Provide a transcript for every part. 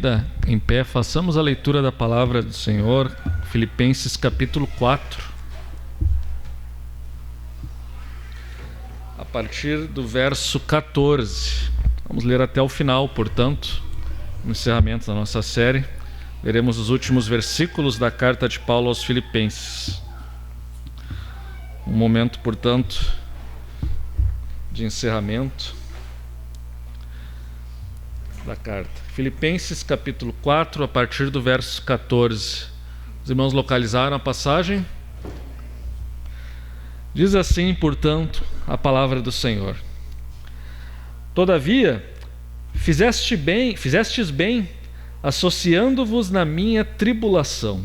ainda em pé, façamos a leitura da palavra do Senhor, Filipenses capítulo 4, a partir do verso 14. Vamos ler até o final, portanto, no encerramento da nossa série, leremos os últimos versículos da carta de Paulo aos Filipenses. Um momento, portanto, de encerramento da carta. Filipenses capítulo 4, a partir do verso 14. Os irmãos localizaram a passagem? Diz assim, portanto, a palavra do Senhor: Todavia, fizestes bem, associando-vos na minha tribulação.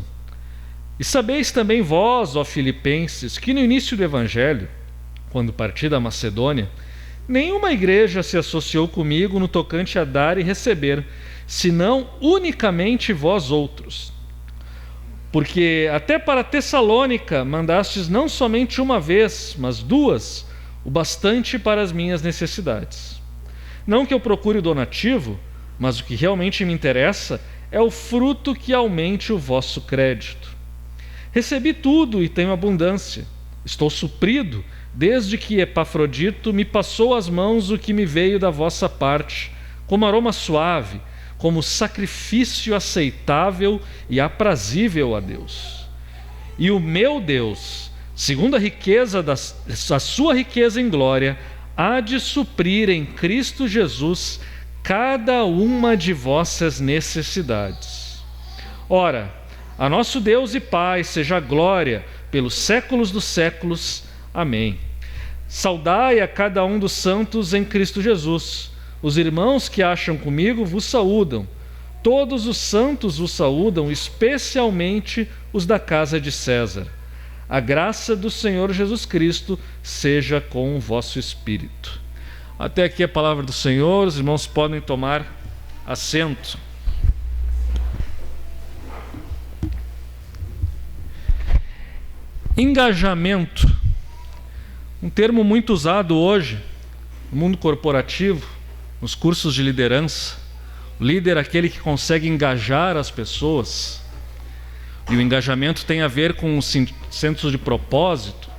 E sabeis também vós, ó Filipenses, que no início do Evangelho, quando parti da Macedônia, nenhuma igreja se associou comigo no tocante a dar e receber, senão unicamente vós outros. Porque até para Tessalônica mandastes não somente uma vez, mas duas, o bastante para as minhas necessidades. Não que eu procure o donativo, mas o que realmente me interessa é o fruto que aumente o vosso crédito. Recebi tudo e tenho abundância. Estou suprido, desde que Epafrodito me passou às mãos o que me veio da vossa parte, como aroma suave, como sacrifício aceitável e aprazível a Deus. E o meu Deus, segundo a sua riqueza em glória, há de suprir em Cristo Jesus cada uma de vossas necessidades. Ora, a nosso Deus e Pai seja a glória pelos séculos dos séculos. Amém. Saudai a cada um dos santos em Cristo Jesus. Os irmãos que acham comigo vos saúdam. Todos os santos vos saúdam, especialmente os da casa de César. A graça do Senhor Jesus Cristo seja com o vosso espírito. Até aqui a palavra do Senhor. Os irmãos podem tomar assento. Engajamento, um termo muito usado hoje no mundo corporativo, nos cursos de liderança. O líder é aquele que consegue engajar as pessoas. E o engajamento tem a ver com o senso de propósito,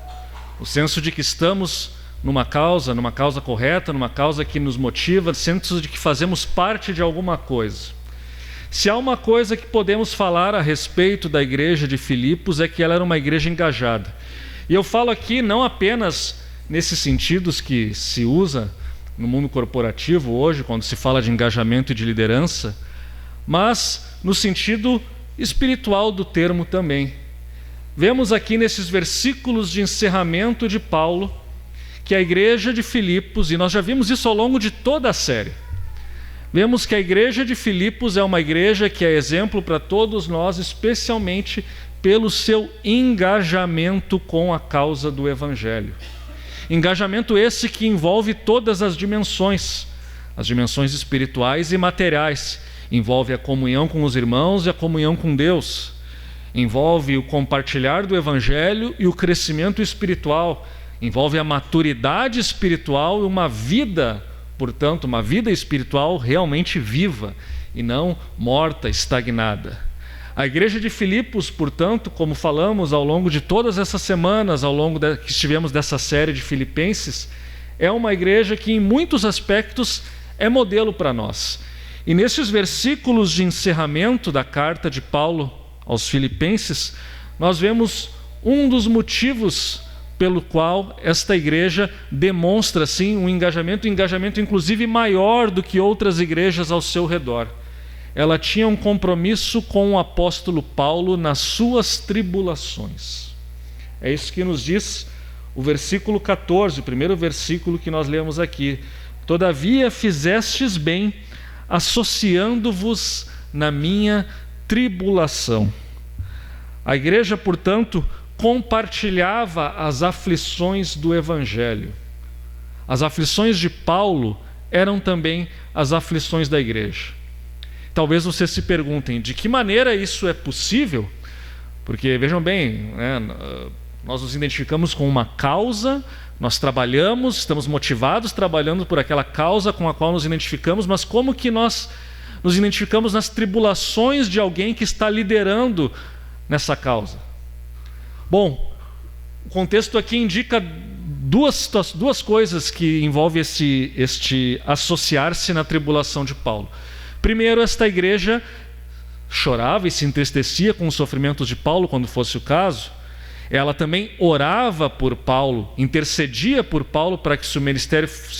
o senso de que estamos numa causa correta, numa causa que nos motiva, o senso de que fazemos parte de alguma coisa. Se há uma coisa que podemos falar a respeito da igreja de Filipos é que ela era uma igreja engajada. E eu falo aqui não apenas nesses sentidos que se usa no mundo corporativo hoje, quando se fala de engajamento e de liderança, mas no sentido espiritual do termo também. Vemos aqui nesses versículos de encerramento de Paulo que a igreja de Filipos, e nós já vimos isso ao longo de toda a série, vemos que a igreja de Filipos é uma igreja que é exemplo para todos nós, especialmente pelo seu engajamento com a causa do Evangelho. Engajamento esse que envolve todas as dimensões espirituais e materiais. Envolve a comunhão com os irmãos e a comunhão com Deus. Envolve o compartilhar do Evangelho e o crescimento espiritual. Envolve a maturidade espiritual e uma vida, portanto, uma vida espiritual realmente viva e não morta, estagnada. A igreja de Filipos, portanto, como falamos ao longo de todas essas semanas, ao longo que estivemos dessa série de Filipenses, é uma igreja que em muitos aspectos é modelo para nós. E nesses versículos de encerramento da carta de Paulo aos Filipenses, nós vemos um dos motivos pelo qual esta igreja demonstra, sim, um engajamento inclusive maior do que outras igrejas ao seu redor. Ela tinha um compromisso com o apóstolo Paulo nas suas tribulações. É isso que nos diz o versículo 14, o primeiro versículo que nós lemos aqui. Todavia fizestes bem, associando-vos na minha tribulação. A igreja, portanto, compartilhava as aflições do Evangelho. As aflições de Paulo eram também as aflições da igreja. Talvez vocês se perguntem, de que maneira isso é possível? Porque, vejam bem, nós nos identificamos com uma causa, nós trabalhamos, estamos motivados trabalhando por aquela causa com a qual nos identificamos, mas como que nós nos identificamos nas tribulações de alguém que está liderando nessa causa. Bom, o contexto aqui indica duas coisas que envolvem este associar-se na tribulação de Paulo. Primeiro, esta igreja chorava e se entristecia com os sofrimentos de Paulo, quando fosse o caso. Ela também orava por Paulo, intercedia por Paulo para que seu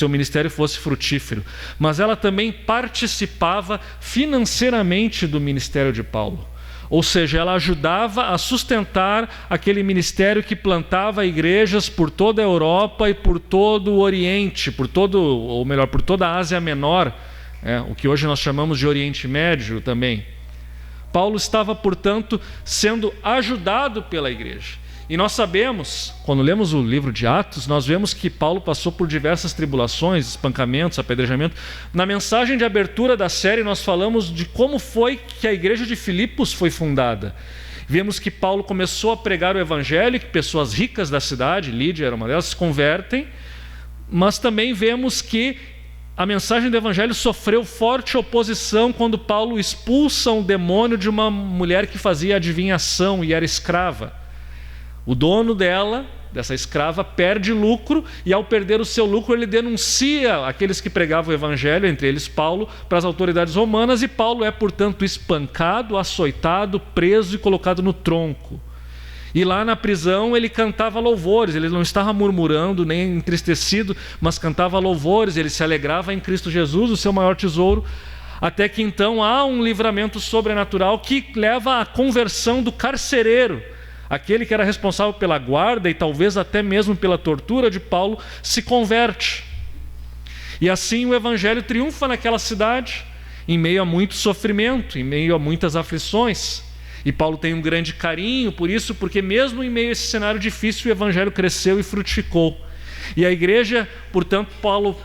ministério fosse frutífero. Mas ela também participava financeiramente do ministério de Paulo. Ou seja, ela ajudava a sustentar aquele ministério que plantava igrejas por toda a Europa e por todo o Oriente, por toda a Ásia Menor, o que hoje nós chamamos de Oriente Médio também. Paulo estava, portanto, sendo ajudado pela igreja. E nós sabemos, quando lemos o livro de Atos, nós vemos que Paulo passou por diversas tribulações, espancamentos, apedrejamento. Na mensagem de abertura da série, nós falamos de como foi que a igreja de Filipos foi fundada. Vemos que Paulo começou a pregar o evangelho, que pessoas ricas da cidade, Lídia era uma delas, se convertem, mas também vemos que a mensagem do evangelho sofreu forte oposição quando Paulo expulsa um demônio de uma mulher que fazia adivinhação e era escrava. O dono dessa escrava, perde lucro, e ao perder o seu lucro ele denuncia aqueles que pregavam o evangelho, entre eles Paulo, para as autoridades romanas, e Paulo é, portanto, espancado, açoitado, preso e colocado no tronco. E lá na prisão ele cantava louvores, ele não estava murmurando nem entristecido, mas cantava louvores, ele se alegrava em Cristo Jesus, o seu maior tesouro, até que então há um livramento sobrenatural que leva à conversão do carcereiro. Aquele que era responsável pela guarda e talvez até mesmo pela tortura de Paulo se converte. E assim o evangelho triunfa naquela cidade, em meio a muito sofrimento, em meio a muitas aflições. E Paulo tem um grande carinho por isso, porque mesmo em meio a esse cenário difícil, o evangelho cresceu e frutificou. E a igreja, portanto, Paulo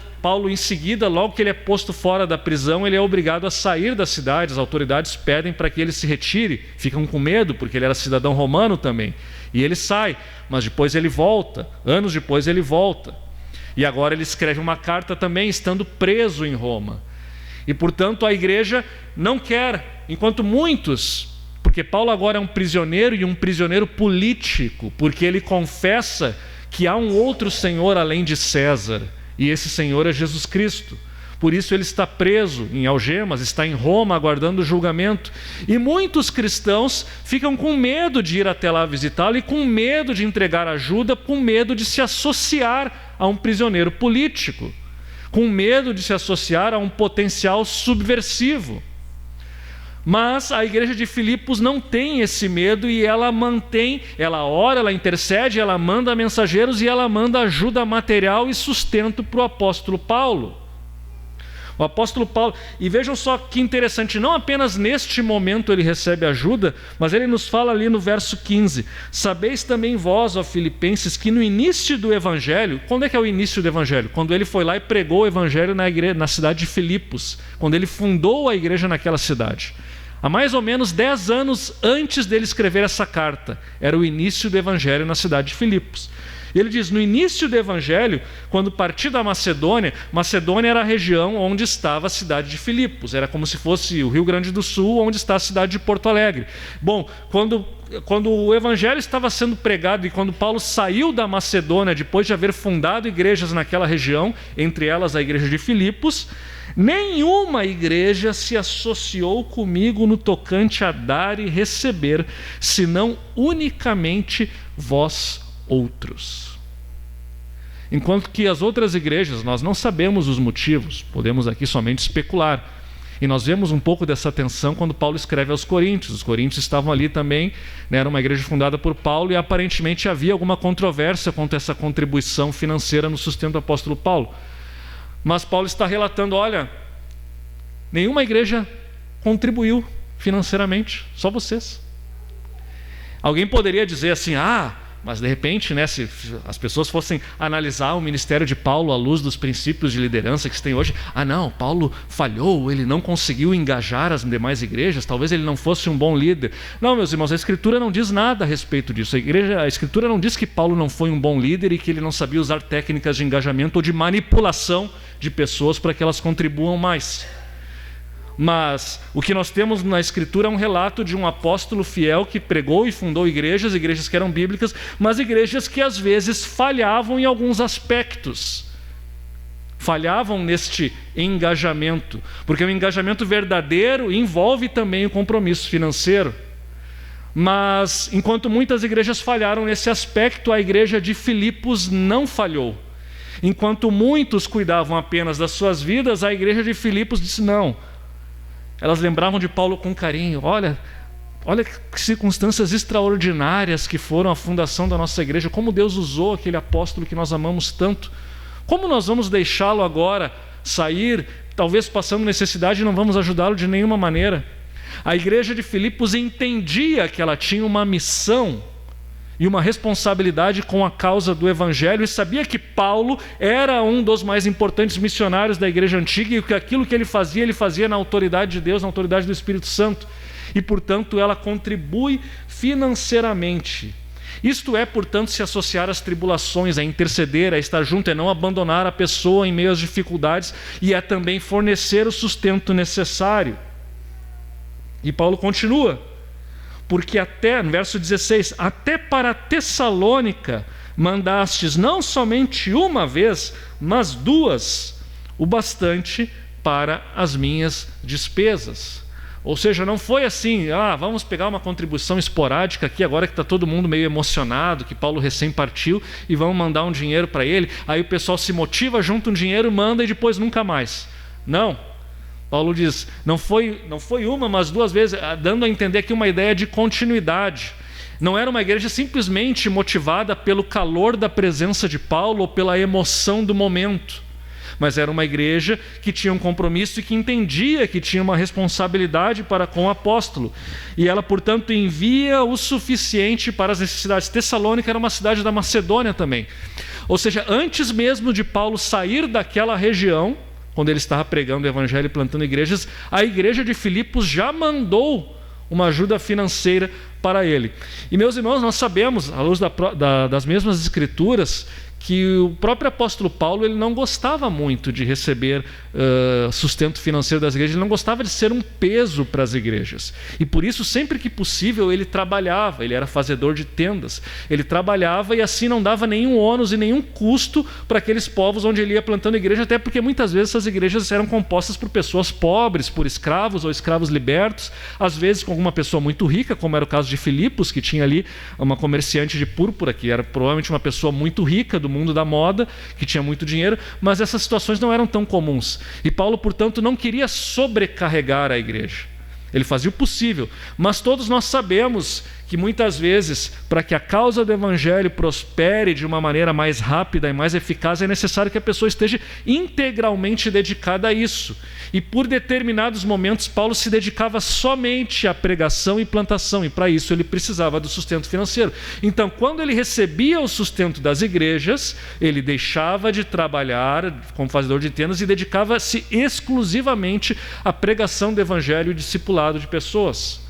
em seguida, logo que ele é posto fora da prisão, ele é obrigado a sair da cidade. As autoridades pedem para que ele se retire, ficam com medo, porque ele era cidadão romano também. E ele sai, mas depois ele volta, anos depois ele volta. E agora ele escreve uma carta também, estando preso em Roma. E portanto a igreja não quer, enquanto muitos, porque Paulo agora é um prisioneiro e um prisioneiro político, porque ele confessa que há um outro Senhor além de César. E esse Senhor é Jesus Cristo. Por isso ele está preso em algemas, está em Roma aguardando o julgamento. E muitos cristãos ficam com medo de ir até lá visitá-lo e com medo de entregar ajuda, com medo de se associar a um prisioneiro político, com medo de se associar a um potencial subversivo. Mas a igreja de Filipos não tem esse medo e ela ora, ela intercede, ela manda mensageiros e ela manda ajuda material e sustento para o apóstolo Paulo. O apóstolo Paulo, e vejam só que interessante, não apenas neste momento ele recebe ajuda, mas ele nos fala ali no verso 15: sabeis também vós, ó filipenses, que no início do evangelho, quando é que é o início do evangelho? Quando ele foi lá e pregou o evangelho na cidade de Filipos, quando ele fundou a igreja naquela cidade. Há mais ou menos 10 anos antes dele escrever essa carta, era o início do evangelho na cidade de Filipos. Ele diz, no início do evangelho, quando parti da Macedônia, Macedônia era a região onde estava a cidade de Filipos, era como se fosse o Rio Grande do Sul, onde está a cidade de Porto Alegre. Bom, quando o evangelho estava sendo pregado e quando Paulo saiu da Macedônia, depois de haver fundado igrejas naquela região, entre elas a igreja de Filipos, nenhuma igreja se associou comigo no tocante a dar e receber, senão unicamente vós outros. Enquanto que as outras igrejas, nós não sabemos os motivos, podemos aqui somente especular. E nós vemos um pouco dessa tensão quando Paulo escreve aos Coríntios. Os Coríntios estavam ali também, né, era uma igreja fundada por Paulo e aparentemente havia alguma controvérsia quanto a essa contribuição financeira no sustento do apóstolo Paulo. Mas Paulo está relatando, olha, nenhuma igreja contribuiu financeiramente, só vocês. Alguém poderia dizer assim, mas de repente, né, se as pessoas fossem analisar o ministério de Paulo à luz dos princípios de liderança que se tem hoje, não, Paulo falhou, ele não conseguiu engajar as demais igrejas, talvez ele não fosse um bom líder. Não, meus irmãos, a Escritura não diz nada a respeito disso. A Escritura não diz que Paulo não foi um bom líder e que ele não sabia usar técnicas de engajamento ou de manipulação de pessoas para que elas contribuam mais. Mas o que nós temos na Escritura é um relato de um apóstolo fiel que pregou e fundou igrejas que eram bíblicas, mas igrejas que às vezes falhavam em alguns aspectos. Falhavam neste engajamento, porque o engajamento verdadeiro envolve também o compromisso financeiro. Mas enquanto muitas igrejas falharam nesse aspecto, a igreja de Filipos não falhou. Enquanto muitos cuidavam apenas das suas vidas, a igreja de Filipos disse não. Elas lembravam de Paulo com carinho. Olha que circunstâncias extraordinárias que foram a fundação da nossa igreja, como Deus usou aquele apóstolo que nós amamos tanto. Como nós vamos deixá-lo agora sair, talvez passando necessidade, e não vamos ajudá-lo de nenhuma maneira? A igreja de Filipos entendia que ela tinha uma missão e uma responsabilidade com a causa do Evangelho, e sabia que Paulo era um dos mais importantes missionários da igreja antiga, e que aquilo que ele fazia na autoridade de Deus, na autoridade do Espírito Santo. E, portanto, ela contribui financeiramente. Isto é, portanto, se associar às tribulações, a interceder, a estar junto, é não abandonar a pessoa em meio às dificuldades, e é também fornecer o sustento necessário. E Paulo continua, porque até, no verso 16, até para Tessalônica mandastes não somente uma vez, mas duas, o bastante para as minhas despesas. Ou seja, não foi assim, vamos pegar uma contribuição esporádica aqui, agora que está todo mundo meio emocionado, que Paulo recém partiu, e vamos mandar um dinheiro para ele. Aí o pessoal se motiva, junta um dinheiro, manda e depois nunca mais. Não. Paulo diz, não foi uma, mas duas vezes, dando a entender aqui uma ideia de continuidade. Não era uma igreja simplesmente motivada pelo calor da presença de Paulo ou pela emoção do momento, mas era uma igreja que tinha um compromisso e que entendia que tinha uma responsabilidade para com o apóstolo. E ela, portanto, envia o suficiente para as necessidades. Tessalônica era uma cidade da Macedônia também. Ou seja, antes mesmo de Paulo sair daquela região, quando ele estava pregando o evangelho e plantando igrejas, a igreja de Filipos já mandou uma ajuda financeira para ele. E, meus irmãos, nós sabemos, à luz das mesmas escrituras, que o próprio apóstolo Paulo ele não gostava muito de receber sustento financeiro das igrejas, ele não gostava de ser um peso para as igrejas. E por isso, sempre que possível, ele trabalhava, ele era fazedor de tendas, ele trabalhava e assim não dava nenhum ônus e nenhum custo para aqueles povos onde ele ia plantando igreja, até porque muitas vezes essas igrejas eram compostas por pessoas pobres, por escravos ou escravos libertos, às vezes com alguma pessoa muito rica, como era o caso de Filipos, que tinha ali uma comerciante de púrpura, que era provavelmente uma pessoa muito rica do mundo da moda, que tinha muito dinheiro, mas essas situações não eram tão comuns. E Paulo, portanto, não queria sobrecarregar a igreja. Ele fazia o possível, mas todos nós sabemos que muitas vezes, para que a causa do evangelho prospere de uma maneira mais rápida e mais eficaz, é necessário que a pessoa esteja integralmente dedicada a isso. E por determinados momentos, Paulo se dedicava somente à pregação e plantação, e para isso ele precisava do sustento financeiro. Então, quando ele recebia o sustento das igrejas, ele deixava de trabalhar como fazedor de tendas e dedicava-se exclusivamente à pregação do evangelho e discipulado de pessoas.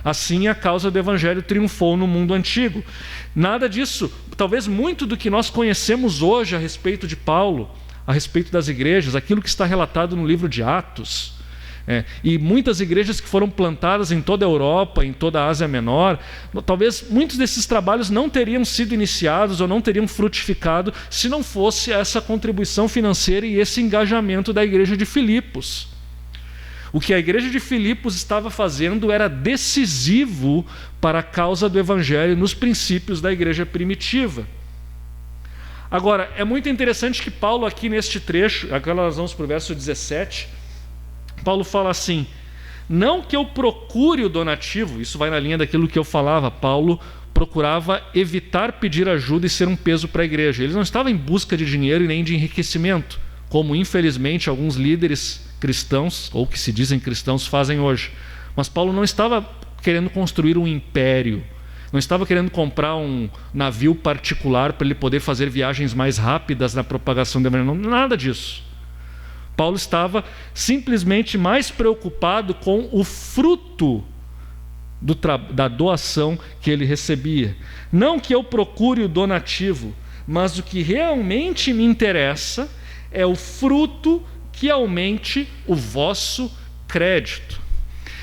Assim, a causa do evangelho triunfou no mundo antigo. Nada disso, talvez muito do que nós conhecemos hoje a respeito de Paulo, a respeito das igrejas, aquilo que está relatado no livro de Atos, e muitas igrejas que foram plantadas em toda a Europa, em toda a Ásia Menor, talvez muitos desses trabalhos não teriam sido iniciados ou não teriam frutificado se não fosse essa contribuição financeira e esse engajamento da igreja de Filipos. O que a igreja de Filipos estava fazendo era decisivo para a causa do evangelho nos princípios da igreja primitiva. Agora, é muito interessante que Paulo aqui neste trecho, agora nós vamos para o verso 17, Paulo fala assim, não que eu procure o donativo, isso vai na linha daquilo que eu falava, Paulo procurava evitar pedir ajuda e ser um peso para a igreja. Ele não estava em busca de dinheiro e nem de enriquecimento, como infelizmente alguns líderes cristãos, ou que se dizem cristãos, fazem hoje. Mas Paulo não estava querendo construir um império, não estava querendo comprar um navio particular para ele poder fazer viagens mais rápidas na propagação do evangelho, nada disso. Paulo estava simplesmente mais preocupado com o fruto da doação que ele recebia. Não que eu procure o donativo, mas o que realmente me interessa é o fruto que aumente o vosso crédito.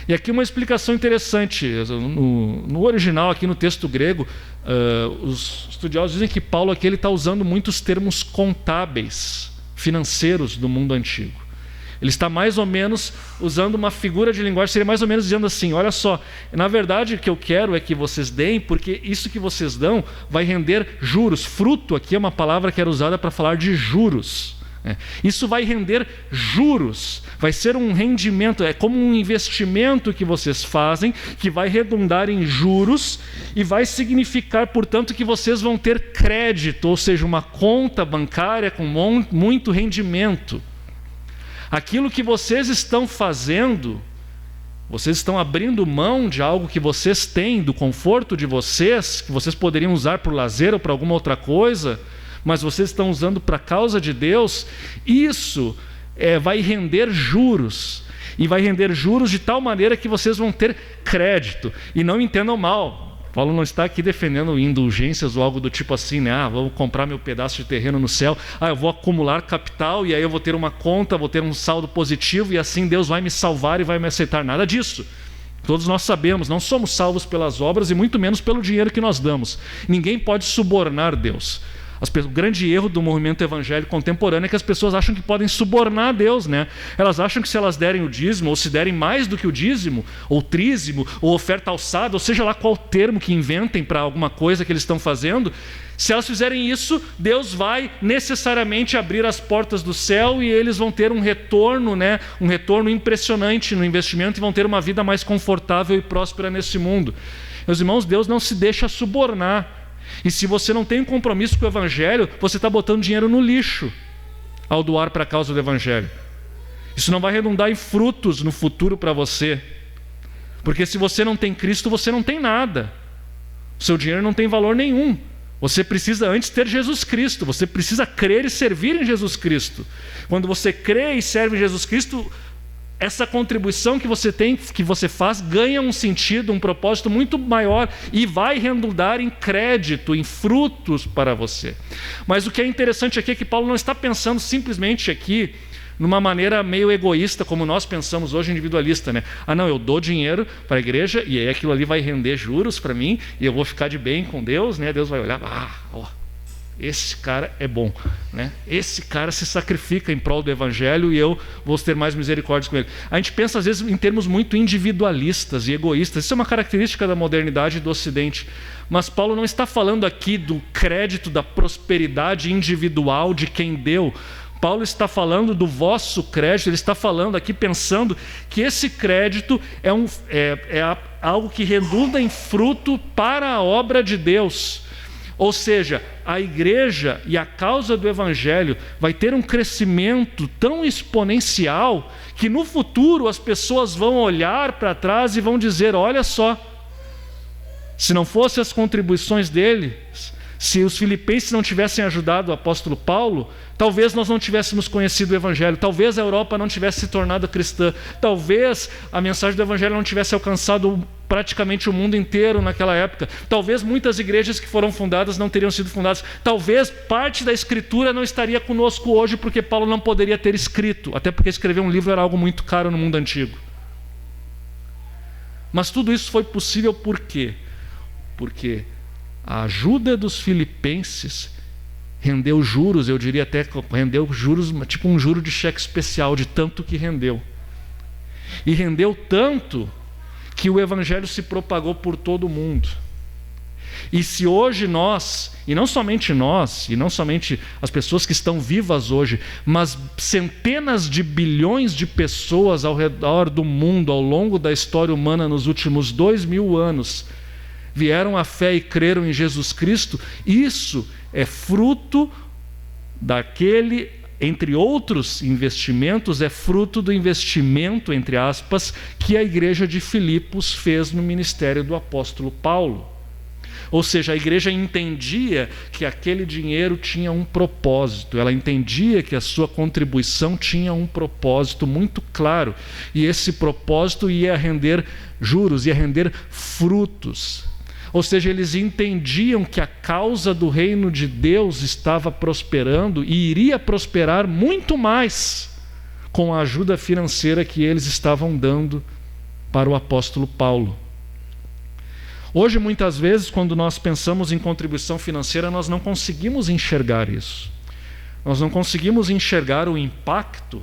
E aqui uma explicação interessante. No original, aqui no texto grego, os estudiosos dizem que Paulo aqui está usando muitos termos contábeis, financeiros do mundo antigo. Ele está mais ou menos usando uma figura de linguagem, seria mais ou menos dizendo assim, olha só, na verdade o que eu quero é que vocês deem, porque isso que vocês dão vai render juros. Fruto aqui é uma palavra que era usada para falar de juros. Isso vai render juros, vai ser um rendimento, é como um investimento que vocês fazem, que vai redundar em juros e vai significar, portanto, que vocês vão ter crédito, ou seja, uma conta bancária com muito rendimento. Aquilo que vocês estão fazendo, vocês estão abrindo mão de algo que vocês têm, do conforto de vocês, que vocês poderiam usar por lazer ou para alguma outra coisa, mas vocês estão usando para a causa de Deus. Isso vai render juros, e vai render juros de tal maneira que vocês vão ter crédito. E não entendam mal, Paulo não está aqui defendendo indulgências ou algo do tipo assim, né? Vou comprar meu pedaço de terreno no céu, eu vou acumular capital e aí eu vou ter uma conta, vou ter um saldo positivo e assim Deus vai me salvar e vai me aceitar. Nada disso. Todos nós sabemos, não somos salvos pelas obras e muito menos pelo dinheiro que nós damos. Ninguém pode subornar Deus. O grande erro do movimento evangélico contemporâneo é que as pessoas acham que podem subornar Deus, né? Elas acham que se elas derem o dízimo, ou se derem mais do que o dízimo, ou trízimo, ou oferta alçada, ou seja lá qual termo que inventem para alguma coisa que eles estão fazendo, se elas fizerem isso, Deus vai necessariamente abrir as portas do céu e eles vão ter um retorno, né? Um retorno impressionante no investimento e vão ter uma vida mais confortável e próspera nesse mundo. Meus irmãos, Deus não se deixa subornar. E se você não tem um compromisso com o Evangelho, você está botando dinheiro no lixo ao doar para a causa do Evangelho. Isso não vai redundar em frutos no futuro para você. Porque se você não tem Cristo, você não tem nada. O seu dinheiro não tem valor nenhum. Você precisa antes ter Jesus Cristo. Você precisa crer e servir em Jesus Cristo. Quando você crê e serve em Jesus Cristo, essa contribuição que você tem, que você faz, ganha um sentido, um propósito muito maior e vai redundar em crédito, em frutos para você. Mas o que é interessante aqui é que Paulo não está pensando simplesmente aqui numa maneira meio egoísta, como nós pensamos hoje, individualista, né? Não, eu dou dinheiro para a igreja e aí aquilo ali vai render juros para mim e eu vou ficar de bem com Deus, né? Deus vai olhar, esse cara é bom, né? Esse cara se sacrifica em prol do Evangelho e eu vou ter mais misericórdia com ele. A gente pensa às vezes em termos muito individualistas e egoístas. Isso é uma característica da modernidade e do Ocidente. Mas Paulo não está falando aqui do crédito, da prosperidade individual de quem deu. Paulo está falando do vosso crédito. Ele está falando aqui pensando que esse crédito é algo que redunda em fruto para a obra de Deus. Ou seja, a igreja e a causa do Evangelho vai ter um crescimento tão exponencial que no futuro as pessoas vão olhar para trás e vão dizer, olha só, se não fossem as contribuições deles, se os filipenses não tivessem ajudado o apóstolo Paulo, talvez nós não tivéssemos conhecido o Evangelho, talvez a Europa não tivesse se tornado cristã, talvez a mensagem do Evangelho não tivesse alcançado praticamente o mundo inteiro naquela época, talvez muitas igrejas que foram fundadas não teriam sido fundadas, talvez parte da escritura não estaria conosco hoje porque Paulo não poderia ter escrito, até porque escrever um livro era algo muito caro no mundo antigo. Mas tudo isso foi possível por quê? Porque a ajuda dos filipenses rendeu juros, eu diria até rendeu juros, tipo um juro de cheque especial, de tanto que rendeu. E rendeu tanto que o Evangelho se propagou por todo o mundo. E se hoje nós, e não somente nós, e não somente as pessoas que estão vivas hoje, mas centenas de bilhões de pessoas ao redor do mundo, ao longo da história humana nos últimos 2000 anos, vieram à fé e creram em Jesus Cristo, isso é fruto daquele, entre outros investimentos, é fruto do investimento, entre aspas, que a igreja de Filipos fez no ministério do apóstolo Paulo. Ou seja, a igreja entendia que aquele dinheiro tinha um propósito, ela entendia que a sua contribuição tinha um propósito muito claro, e esse propósito ia render juros, ia render frutos. Ou seja, eles entendiam que a causa do reino de Deus estava prosperando e iria prosperar muito mais com a ajuda financeira que eles estavam dando para o apóstolo Paulo. Hoje, muitas vezes, quando nós pensamos em contribuição financeira, nós não conseguimos enxergar isso. Nós não conseguimos enxergar o impacto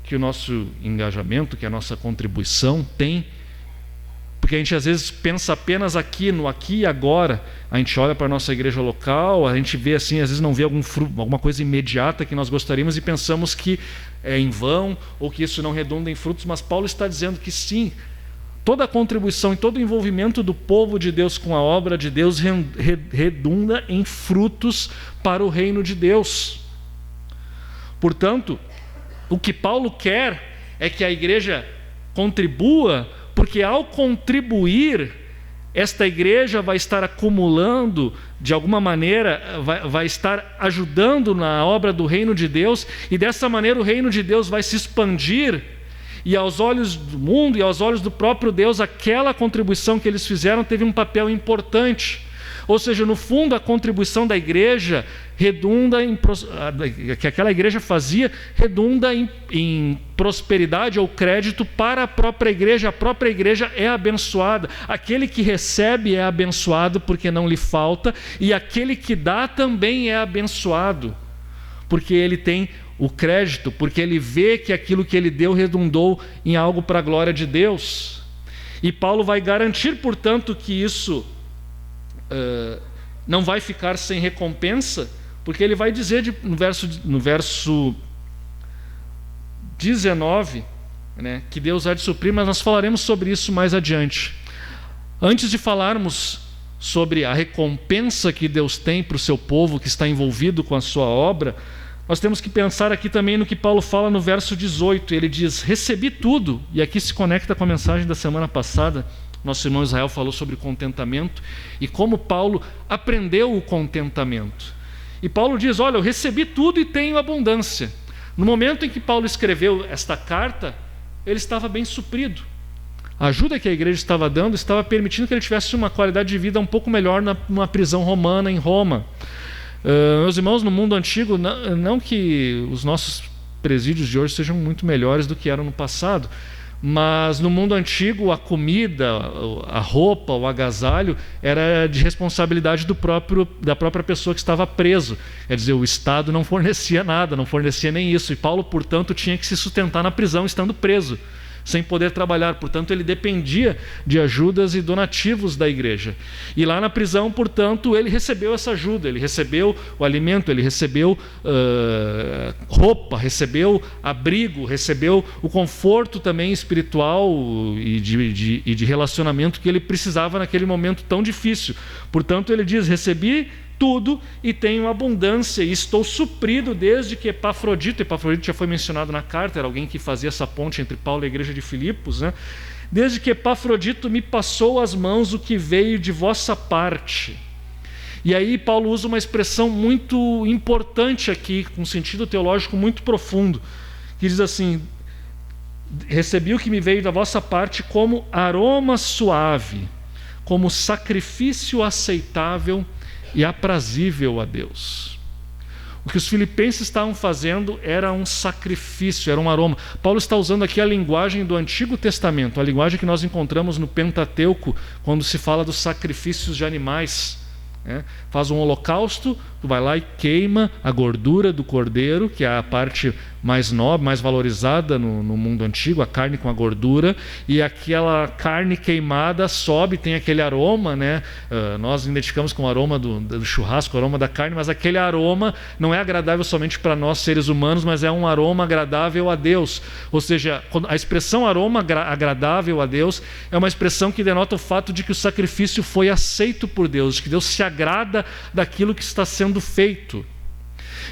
que o nosso engajamento, que a nossa contribuição tem, porque a gente às vezes pensa apenas aqui, no aqui e agora. A gente olha para a nossa igreja local, a gente vê assim, às vezes não vê alguma coisa imediata que nós gostaríamos e pensamos que é em vão ou que isso não redunda em frutos, mas Paulo está dizendo que sim, toda a contribuição e todo o envolvimento do povo de Deus com a obra de Deus redunda em frutos para o reino de Deus. Portanto, o que Paulo quer é que a igreja contribua, porque ao contribuir, esta igreja vai estar acumulando, de alguma maneira, vai estar ajudando na obra do reino de Deus, e dessa maneira o reino de Deus vai se expandir, e aos olhos do mundo e aos olhos do próprio Deus, aquela contribuição que eles fizeram teve um papel importante. Ou seja, no fundo, a contribuição da igreja que aquela igreja fazia, redunda em prosperidade ou crédito para a própria igreja. A própria igreja é abençoada. Aquele que recebe é abençoado porque não lhe falta, e aquele que dá também é abençoado, porque ele tem o crédito, porque ele vê que aquilo que ele deu redundou em algo para a glória de Deus. E Paulo vai garantir, portanto, que isso não vai ficar sem recompensa, porque ele vai dizer no verso 19, né, que Deus há de suprir, mas nós falaremos sobre isso mais adiante. Antes de falarmos sobre a recompensa que Deus tem para o seu povo que está envolvido com a sua obra, nós temos que pensar aqui também no que Paulo fala no verso 18. Ele diz: recebi tudo, e aqui se conecta com a mensagem da semana passada. Nosso irmão Israel falou sobre contentamento e como Paulo aprendeu o contentamento. E Paulo diz: olha, eu recebi tudo e tenho abundância. No momento em que Paulo escreveu esta carta, ele estava bem suprido. A ajuda que a igreja estava dando estava permitindo que ele tivesse uma qualidade de vida um pouco melhor numa prisão romana em Roma. Meus irmãos, no mundo antigo, não que os nossos presídios de hoje sejam muito melhores do que eram no passado, mas no mundo antigo a comida, a roupa, o agasalho era de responsabilidade da própria pessoa que estava preso. Quer dizer, o Estado não fornecia nada, não fornecia nem isso. E Paulo, portanto, tinha que se sustentar na prisão estando preso, sem poder trabalhar. Portanto, ele dependia de ajudas e donativos da igreja. E lá na prisão, portanto, ele recebeu essa ajuda, ele recebeu o alimento, ele recebeu roupa, recebeu abrigo, recebeu o conforto também espiritual e de relacionamento que ele precisava naquele momento tão difícil. Portanto, ele diz: recebi tudo e tenho abundância, e estou suprido desde que Epafrodito já foi mencionado na carta, era alguém que fazia essa ponte entre Paulo e a igreja de Filipos, né? Desde que Epafrodito me passou às mãos o que veio de vossa parte. E aí Paulo usa uma expressão muito importante aqui, com um sentido teológico muito profundo, que diz assim: recebi o que me veio da vossa parte como aroma suave, como sacrifício aceitável e aprazível a Deus. O que os filipenses estavam fazendo era um sacrifício, era um aroma. Paulo está usando aqui a linguagem do Antigo Testamento, a linguagem que nós encontramos no Pentateuco, quando se fala dos sacrifícios de animais. Faz um holocausto, tu vai lá e queima a gordura do cordeiro, que é a parte mais nobre, mais valorizada no mundo antigo, a carne com a gordura, e aquela carne queimada sobe, tem aquele aroma, né? Nós identificamos com o aroma do churrasco, o aroma da carne, mas aquele aroma não é agradável somente para nós seres humanos, mas é um aroma agradável a Deus. Ou seja, a expressão aroma agradável a Deus é uma expressão que denota o fato de que o sacrifício foi aceito por Deus, de que Deus se agrada daquilo que está sendo feito.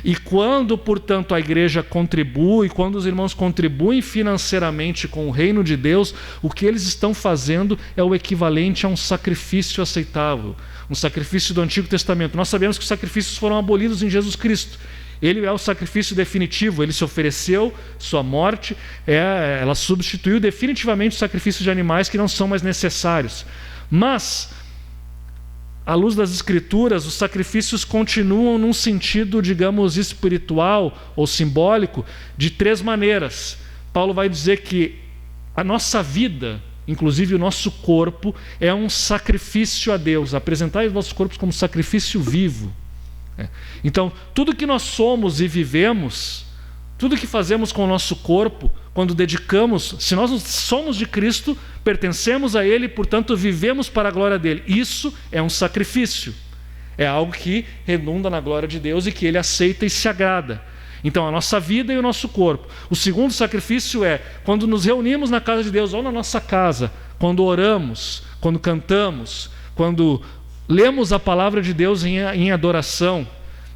E quando, portanto, a igreja contribui, quando os irmãos contribuem financeiramente com o reino de Deus, o que eles estão fazendo é o equivalente a um sacrifício aceitável, um sacrifício do Antigo Testamento. Nós sabemos que os sacrifícios foram abolidos em Jesus Cristo. Ele é o sacrifício definitivo, ele se ofereceu, sua morte, ela substituiu definitivamente os sacrifícios de animais que não são mais necessários. Mas à luz das Escrituras, os sacrifícios continuam num sentido, digamos, espiritual ou simbólico, de 3 maneiras. Paulo vai dizer que a nossa vida, inclusive o nosso corpo, é um sacrifício a Deus. Apresentai os vossos corpos como sacrifício vivo. Então, tudo que nós somos e vivemos, tudo que fazemos com o nosso corpo, quando dedicamos, se nós somos de Cristo, pertencemos a Ele, portanto vivemos para a glória dEle. Isso é um sacrifício. É algo que redunda na glória de Deus e que Ele aceita e se agrada. Então, a nossa vida e o nosso corpo. O segundo sacrifício é quando nos reunimos na casa de Deus, ou na nossa casa, quando oramos, quando cantamos, quando lemos a palavra de Deus em adoração,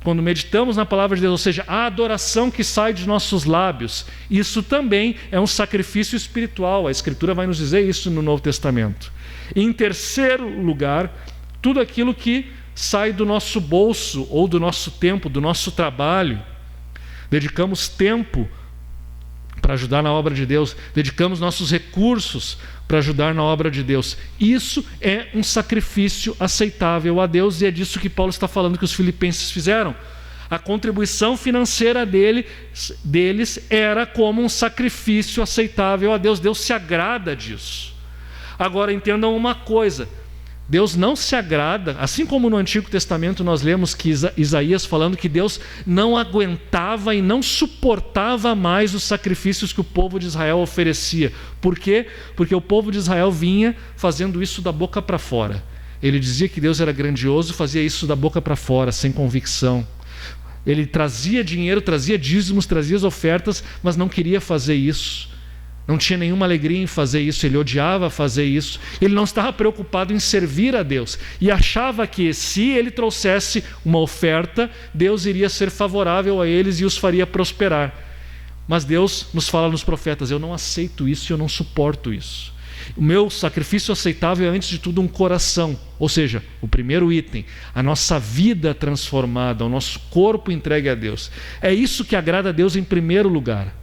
quando meditamos na palavra de Deus, ou seja, a adoração que sai de nossos lábios. Isso também é um sacrifício espiritual. A Escritura vai nos dizer isso no Novo Testamento. E, em terceiro lugar, tudo aquilo que sai do nosso bolso ou do nosso tempo, do nosso trabalho. Dedicamos tempo para ajudar na obra de Deus, dedicamos nossos recursos para ajudar na obra de Deus. Isso é um sacrifício aceitável a Deus, e é disso que Paulo está falando que os filipenses fizeram. A contribuição financeira deles era como um sacrifício aceitável a Deus. Deus se agrada disso. Agora entendam uma coisa: Deus não se agrada, assim como no Antigo Testamento nós lemos que Isaías falando que Deus não aguentava e não suportava mais os sacrifícios que o povo de Israel oferecia. Por quê? Porque o povo de Israel vinha fazendo isso da boca para fora. Ele dizia que Deus era grandioso, fazia isso da boca para fora, sem convicção. Ele trazia dinheiro, trazia dízimos, trazia as ofertas, mas não queria fazer isso. Não tinha nenhuma alegria em fazer isso, ele odiava fazer isso. Ele não estava preocupado em servir a Deus e achava que se ele trouxesse uma oferta, Deus iria ser favorável a eles e os faria prosperar. Mas Deus nos fala nos profetas: eu não aceito isso e eu não suporto isso. O meu sacrifício aceitável é, antes de tudo, um coração. Ou seja, o primeiro item, a nossa vida transformada, o nosso corpo entregue a Deus. É isso que agrada a Deus em primeiro lugar.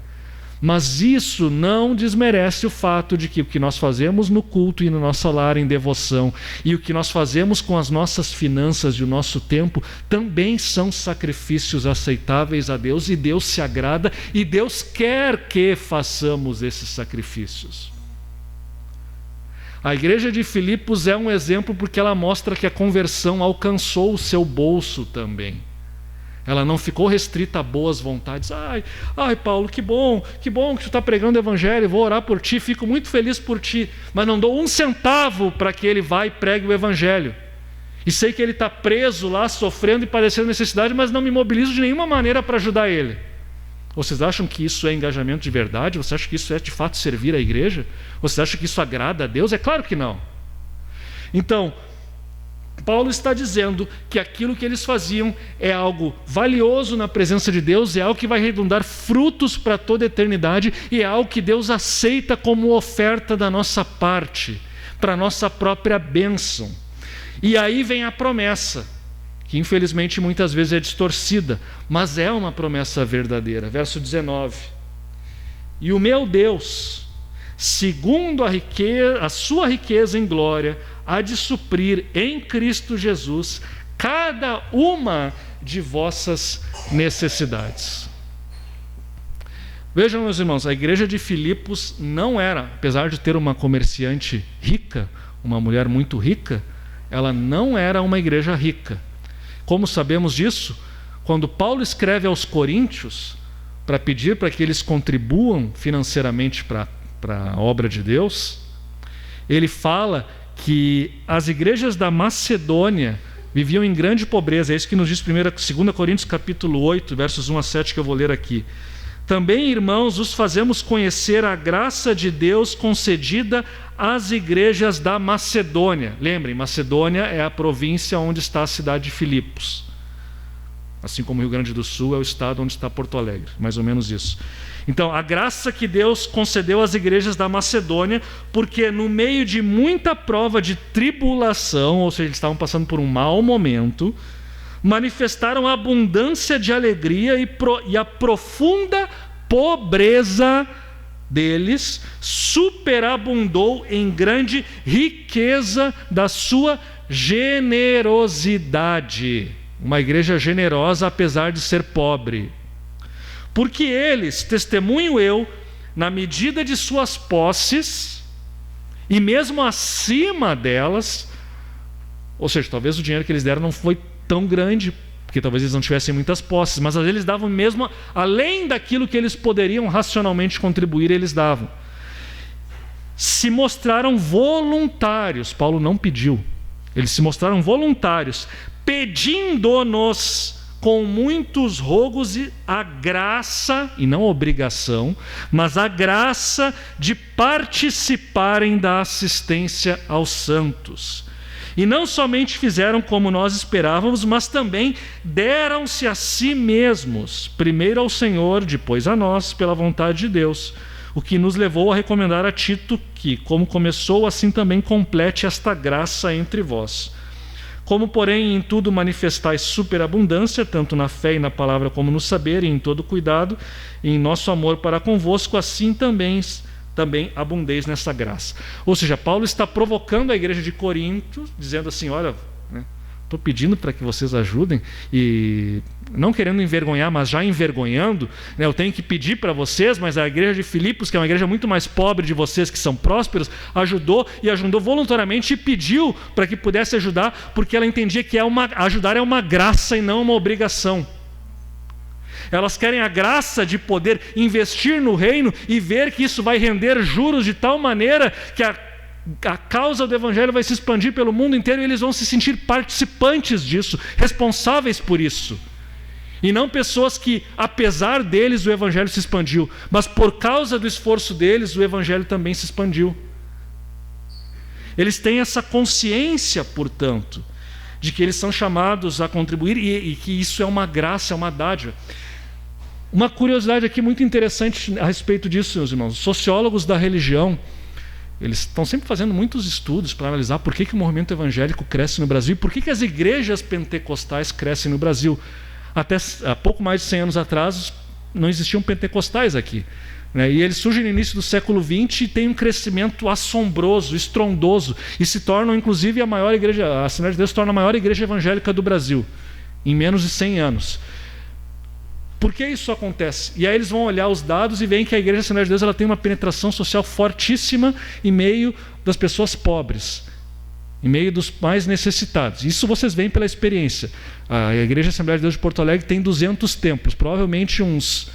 Mas isso não desmerece o fato de que o que nós fazemos no culto e no nosso lar em devoção, e o que nós fazemos com as nossas finanças e o nosso tempo, também são sacrifícios aceitáveis a Deus, e Deus se agrada, e Deus quer que façamos esses sacrifícios. A igreja de Filipos é um exemplo porque ela mostra que a conversão alcançou o seu bolso também. Ela não ficou restrita a boas vontades. Ai, Paulo, que bom que tu está pregando o evangelho, vou orar por ti, fico muito feliz por ti, mas não dou um centavo para que ele vá e pregue o evangelho. E sei que ele está preso lá, sofrendo e padecendo necessidade, mas não me mobilizo de nenhuma maneira para ajudar ele. Vocês acham que isso é engajamento de verdade? Vocês acham que isso é de fato servir a igreja? Vocês acham que isso agrada a Deus? É claro que não. Então, Paulo está dizendo que aquilo que eles faziam é algo valioso na presença de Deus, é algo que vai redundar frutos para toda a eternidade, e é algo que Deus aceita como oferta da nossa parte, para a nossa própria bênção. E aí vem a promessa, que infelizmente muitas vezes é distorcida, mas é uma promessa verdadeira. Verso 19: e o meu Deus, segundo a sua riqueza em glória, há de suprir em Cristo Jesus cada uma de vossas necessidades. Vejam, meus irmãos, a igreja de Filipos não era, apesar de ter uma comerciante rica, uma mulher muito rica, ela não era uma igreja rica. Como sabemos disso? Quando Paulo escreve aos Coríntios para pedir para que eles contribuam financeiramente para a obra de Deus, ele fala que as igrejas da Macedônia viviam em grande pobreza. É isso que nos diz 2 Coríntios capítulo 8, versos 1 a 7, que eu vou ler aqui. Também, irmãos, os fazemos conhecer a graça de Deus concedida às igrejas da Macedônia. Lembrem, Macedônia é a província onde está a cidade de Filipos. Assim como o Rio Grande do Sul é o estado onde está Porto Alegre, mais ou menos isso. Então, a graça que Deus concedeu às igrejas da Macedônia, porque no meio de muita prova de tribulação, ou seja, eles estavam passando por um mau momento, manifestaram a abundância de alegria e a profunda pobreza deles superabundou em grande riqueza da sua generosidade. Uma igreja generosa apesar de ser pobre. Porque eles, testemunho eu, na medida de suas posses, e mesmo acima delas, ou seja, talvez o dinheiro que eles deram não foi tão grande, porque talvez eles não tivessem muitas posses, mas às vezes eles davam mesmo, além daquilo que eles poderiam racionalmente contribuir, eles davam. Se mostraram voluntários, Paulo não pediu, eles se mostraram voluntários, pedindo-nos com muitos rogos a graça, e não obrigação, mas a graça de participarem da assistência aos santos. E não somente fizeram como nós esperávamos, mas também deram-se a si mesmos, primeiro ao Senhor, depois a nós, pela vontade de Deus, o que nos levou a recomendar a Tito que, como começou, assim também complete esta graça entre vós. Como, porém, em tudo manifestais superabundância, tanto na fé e na palavra como no saber, e em todo cuidado, e em nosso amor para convosco, assim também abundeis nessa graça. Ou seja, Paulo está provocando a igreja de Corinto, dizendo assim, olha, estou pedindo para que vocês ajudem, e não querendo envergonhar, mas já envergonhando, eu tenho que pedir para vocês, mas a igreja de Filipos, que é uma igreja muito mais pobre de vocês, que são prósperos, ajudou voluntariamente e pediu para que pudesse ajudar, porque ela entendia que ajudar é uma graça e não uma obrigação. Elas querem a graça de poder investir no reino e ver que isso vai render juros de tal maneira que a causa do Evangelho vai se expandir pelo mundo inteiro e eles vão se sentir participantes disso, responsáveis por isso. E não pessoas que, apesar deles, o Evangelho se expandiu, mas por causa do esforço deles, o Evangelho também se expandiu. Eles têm essa consciência, portanto, de que eles são chamados a contribuir e que isso é uma graça, é uma dádiva. Uma curiosidade aqui muito interessante a respeito disso, meus irmãos. Os sociólogos da religião, eles estão sempre fazendo muitos estudos para analisar por que o movimento evangélico cresce no Brasil e por que as igrejas pentecostais crescem no Brasil. Até há pouco mais de 100 anos atrás não existiam pentecostais aqui, e eles surgem no início do século XX e têm um crescimento assombroso, estrondoso, e se tornam inclusive a maior igreja, a Assembleia de Deus se torna a maior igreja evangélica do Brasil em menos de 100 anos. Por que isso acontece? E aí eles vão olhar os dados e veem que a Igreja Assembleia de Deus ela tem uma penetração social fortíssima em meio das pessoas pobres, em meio dos mais necessitados. Isso vocês veem pela experiência. A Igreja Assembleia de Deus de Porto Alegre tem 200 templos, provavelmente uns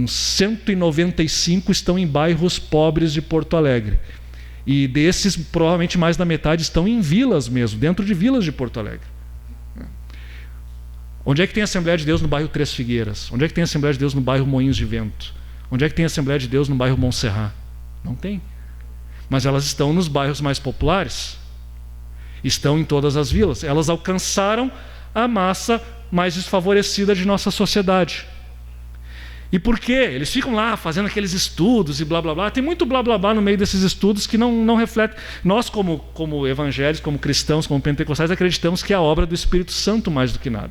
195 estão em bairros pobres de Porto Alegre. E desses, provavelmente mais da metade estão em vilas mesmo, dentro de vilas de Porto Alegre. Onde é que tem a Assembleia de Deus no bairro Três Figueiras? Onde é que tem a Assembleia de Deus no bairro Moinhos de Vento? Onde é que tem a Assembleia de Deus no bairro Montserrat? Não tem. Mas elas estão nos bairros mais populares. Estão em todas as vilas. Elas alcançaram a massa mais desfavorecida de nossa sociedade. E por quê? Eles ficam lá fazendo aqueles estudos e blá blá blá. Tem muito blá blá blá no meio desses estudos que não refletem. Nós, como evangélicos, como cristãos, como pentecostais, acreditamos que é a obra do Espírito Santo mais do que nada.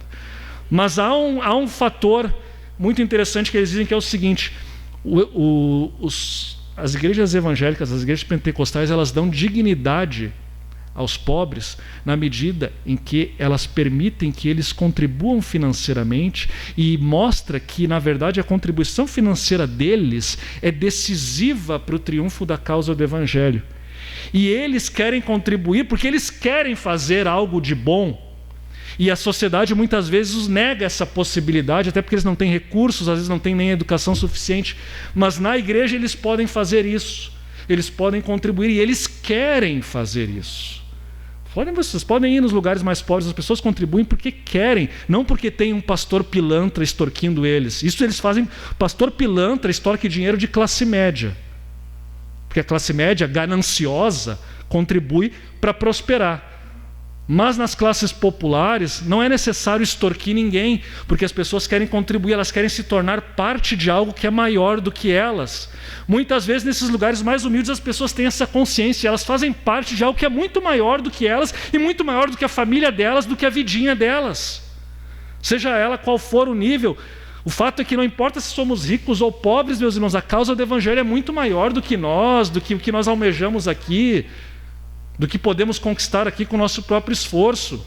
Mas há um fator muito interessante que eles dizem que é o seguinte: as igrejas evangélicas, as igrejas pentecostais, elas dão dignidade aos pobres na medida em que elas permitem que eles contribuam financeiramente e mostra que, na verdade, a contribuição financeira deles é decisiva para o triunfo da causa do Evangelho. E eles querem contribuir porque eles querem fazer algo de bom. E a sociedade muitas vezes os nega essa possibilidade, até porque eles não têm recursos, às vezes não têm nem educação suficiente. Mas na igreja eles podem fazer isso. Eles podem contribuir e eles querem fazer isso. Vocês podem ir nos lugares mais pobres, as pessoas contribuem porque querem, não porque tem um pastor pilantra extorquindo eles. Isso eles fazem, pastor pilantra extorque dinheiro de classe média. Porque a classe média, gananciosa, contribui para prosperar. Mas nas classes populares não é necessário extorquir ninguém, porque as pessoas querem contribuir, elas querem se tornar parte de algo que é maior do que elas. Muitas vezes nesses lugares mais humildes as pessoas têm essa consciência, elas fazem parte de algo que é muito maior do que elas e muito maior do que a família delas, do que a vidinha delas. Seja ela qual for o nível, o fato é que não importa se somos ricos ou pobres, meus irmãos, a causa do Evangelho é muito maior do que nós, do que o que nós almejamos aqui. do que podemos conquistar aqui com o nosso próprio esforço.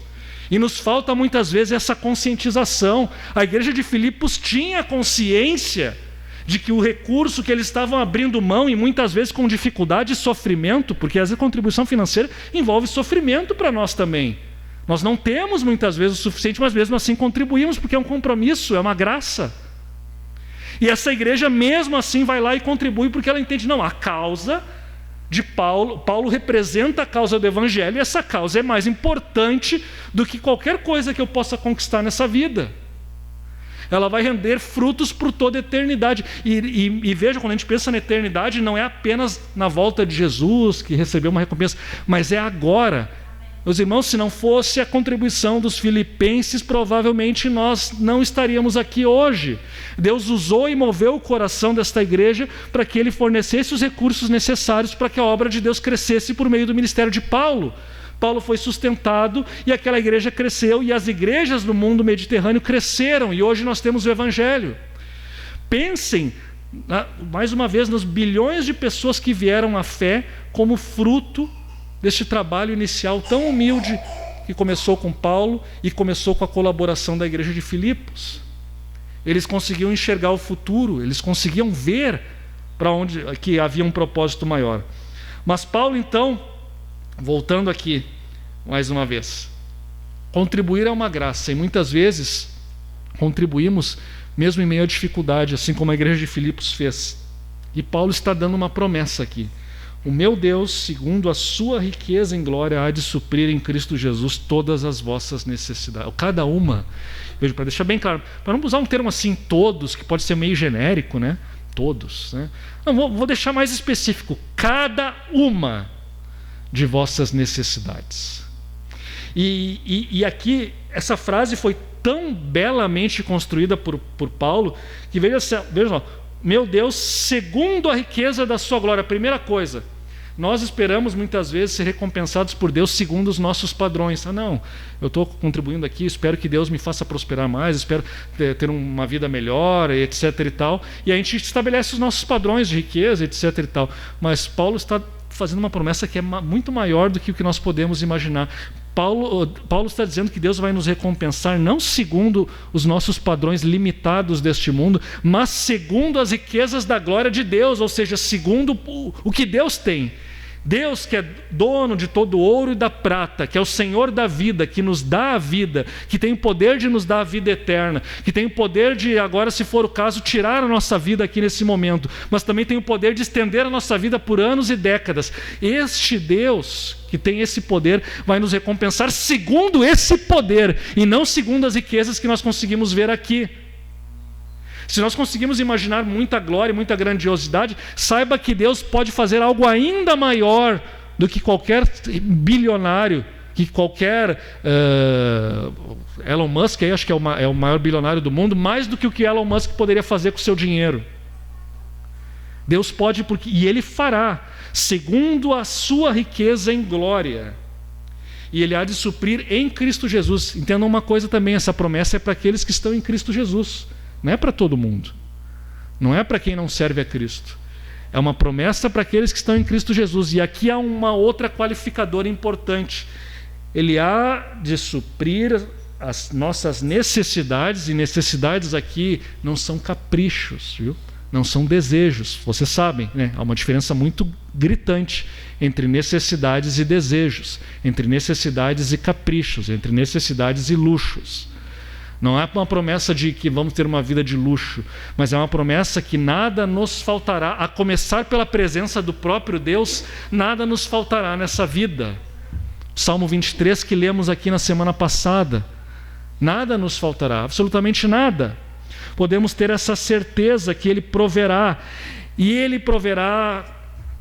E nos falta muitas vezes essa conscientização. A igreja de Filipos tinha consciência de que o recurso que eles estavam abrindo mão, e muitas vezes com dificuldade e sofrimento, porque às vezes a contribuição financeira envolve sofrimento para nós também. Nós não temos muitas vezes o suficiente, mas mesmo assim contribuímos, porque é um compromisso, é uma graça. E essa igreja mesmo assim vai lá e contribui, porque ela entende, não, a causa de Paulo representa a causa do Evangelho, e essa causa é mais importante do que qualquer coisa que eu possa conquistar nessa vida. Ela vai render frutos por toda a eternidade. E veja, quando a gente pensa na eternidade, não é apenas na volta de Jesus que recebeu uma recompensa, mas é agora. Meus irmãos, se não fosse a contribuição dos filipenses, provavelmente nós não estaríamos aqui hoje. Deus usou e moveu o coração desta igreja para que ele fornecesse os recursos necessários para que a obra de Deus crescesse por meio do ministério de Paulo. Paulo foi sustentado e aquela igreja cresceu, e as igrejas do mundo mediterrâneo cresceram, e hoje nós temos o Evangelho. Pensem, mais uma vez, nos bilhões de pessoas que vieram à fé como fruto deste trabalho inicial tão humilde que começou com Paulo e começou com a colaboração da igreja de Filipos. Eles conseguiam enxergar o futuro, eles conseguiam ver para onde que havia um propósito maior. Mas Paulo, então, voltando aqui mais uma vez, contribuir é uma graça, e muitas vezes contribuímos mesmo em meio à dificuldade, assim como a igreja de Filipos fez. E Paulo está dando uma promessa aqui: o meu Deus, segundo a sua riqueza em glória, há de suprir em Cristo Jesus todas as vossas necessidades. Cada uma, veja, para deixar bem claro, para não usar um termo assim, todos, que pode ser meio genérico, né? Todos, né? Não, vou deixar mais específico: cada uma de vossas necessidades. E aqui, essa frase foi tão belamente construída por Paulo, que veja só, meu Deus, segundo a riqueza da sua glória. Primeira coisa, nós esperamos muitas vezes ser recompensados por Deus segundo os nossos padrões. Não, eu estou contribuindo aqui, espero que Deus me faça prosperar mais, espero ter uma vida melhor, etc. e tal. E a gente estabelece os nossos padrões de riqueza, etc. e tal. Mas Paulo está fazendo uma promessa que é muito maior do que o que nós podemos imaginar. Paulo está dizendo que Deus vai nos recompensar não segundo os nossos padrões limitados deste mundo, mas segundo as riquezas da glória de Deus, ou seja, segundo o que Deus tem. Deus, que é dono de todo o ouro e da prata, que é o Senhor da vida, que nos dá a vida, que tem o poder de nos dar a vida eterna, que tem o poder de, agora, se for o caso, tirar a nossa vida aqui nesse momento, mas também tem o poder de estender a nossa vida por anos e décadas. Este Deus, que tem esse poder, vai nos recompensar segundo esse poder, e não segundo as riquezas que nós conseguimos ver aqui. Se nós conseguimos imaginar muita glória, muita grandiosidade, saiba que Deus pode fazer algo ainda maior do que qualquer bilionário, que qualquer Elon Musk, aí acho que é o maior bilionário do mundo, mais do que o que Elon Musk poderia fazer com o seu dinheiro. Deus pode, e Ele fará, segundo a sua riqueza em glória. E Ele há de suprir em Cristo Jesus. Entendam uma coisa também, essa promessa é para aqueles que estão em Cristo Jesus. Não é para todo mundo. Não é para quem não serve a Cristo. É uma promessa para aqueles que estão em Cristo Jesus. E aqui há uma outra qualificadora importante. Ele há de suprir as nossas necessidades, e necessidades aqui não são caprichos, viu? Não são desejos. Vocês sabem, né? Há uma diferença muito gritante entre necessidades e desejos, entre necessidades e caprichos, entre necessidades e luxos. Não é uma promessa de que vamos ter uma vida de luxo, mas é uma promessa que nada nos faltará, a começar pela presença do próprio Deus, nada nos faltará nessa vida. Salmo 23 que lemos aqui na semana passada, nada nos faltará, absolutamente nada. Podemos ter essa certeza que Ele proverá, e Ele proverá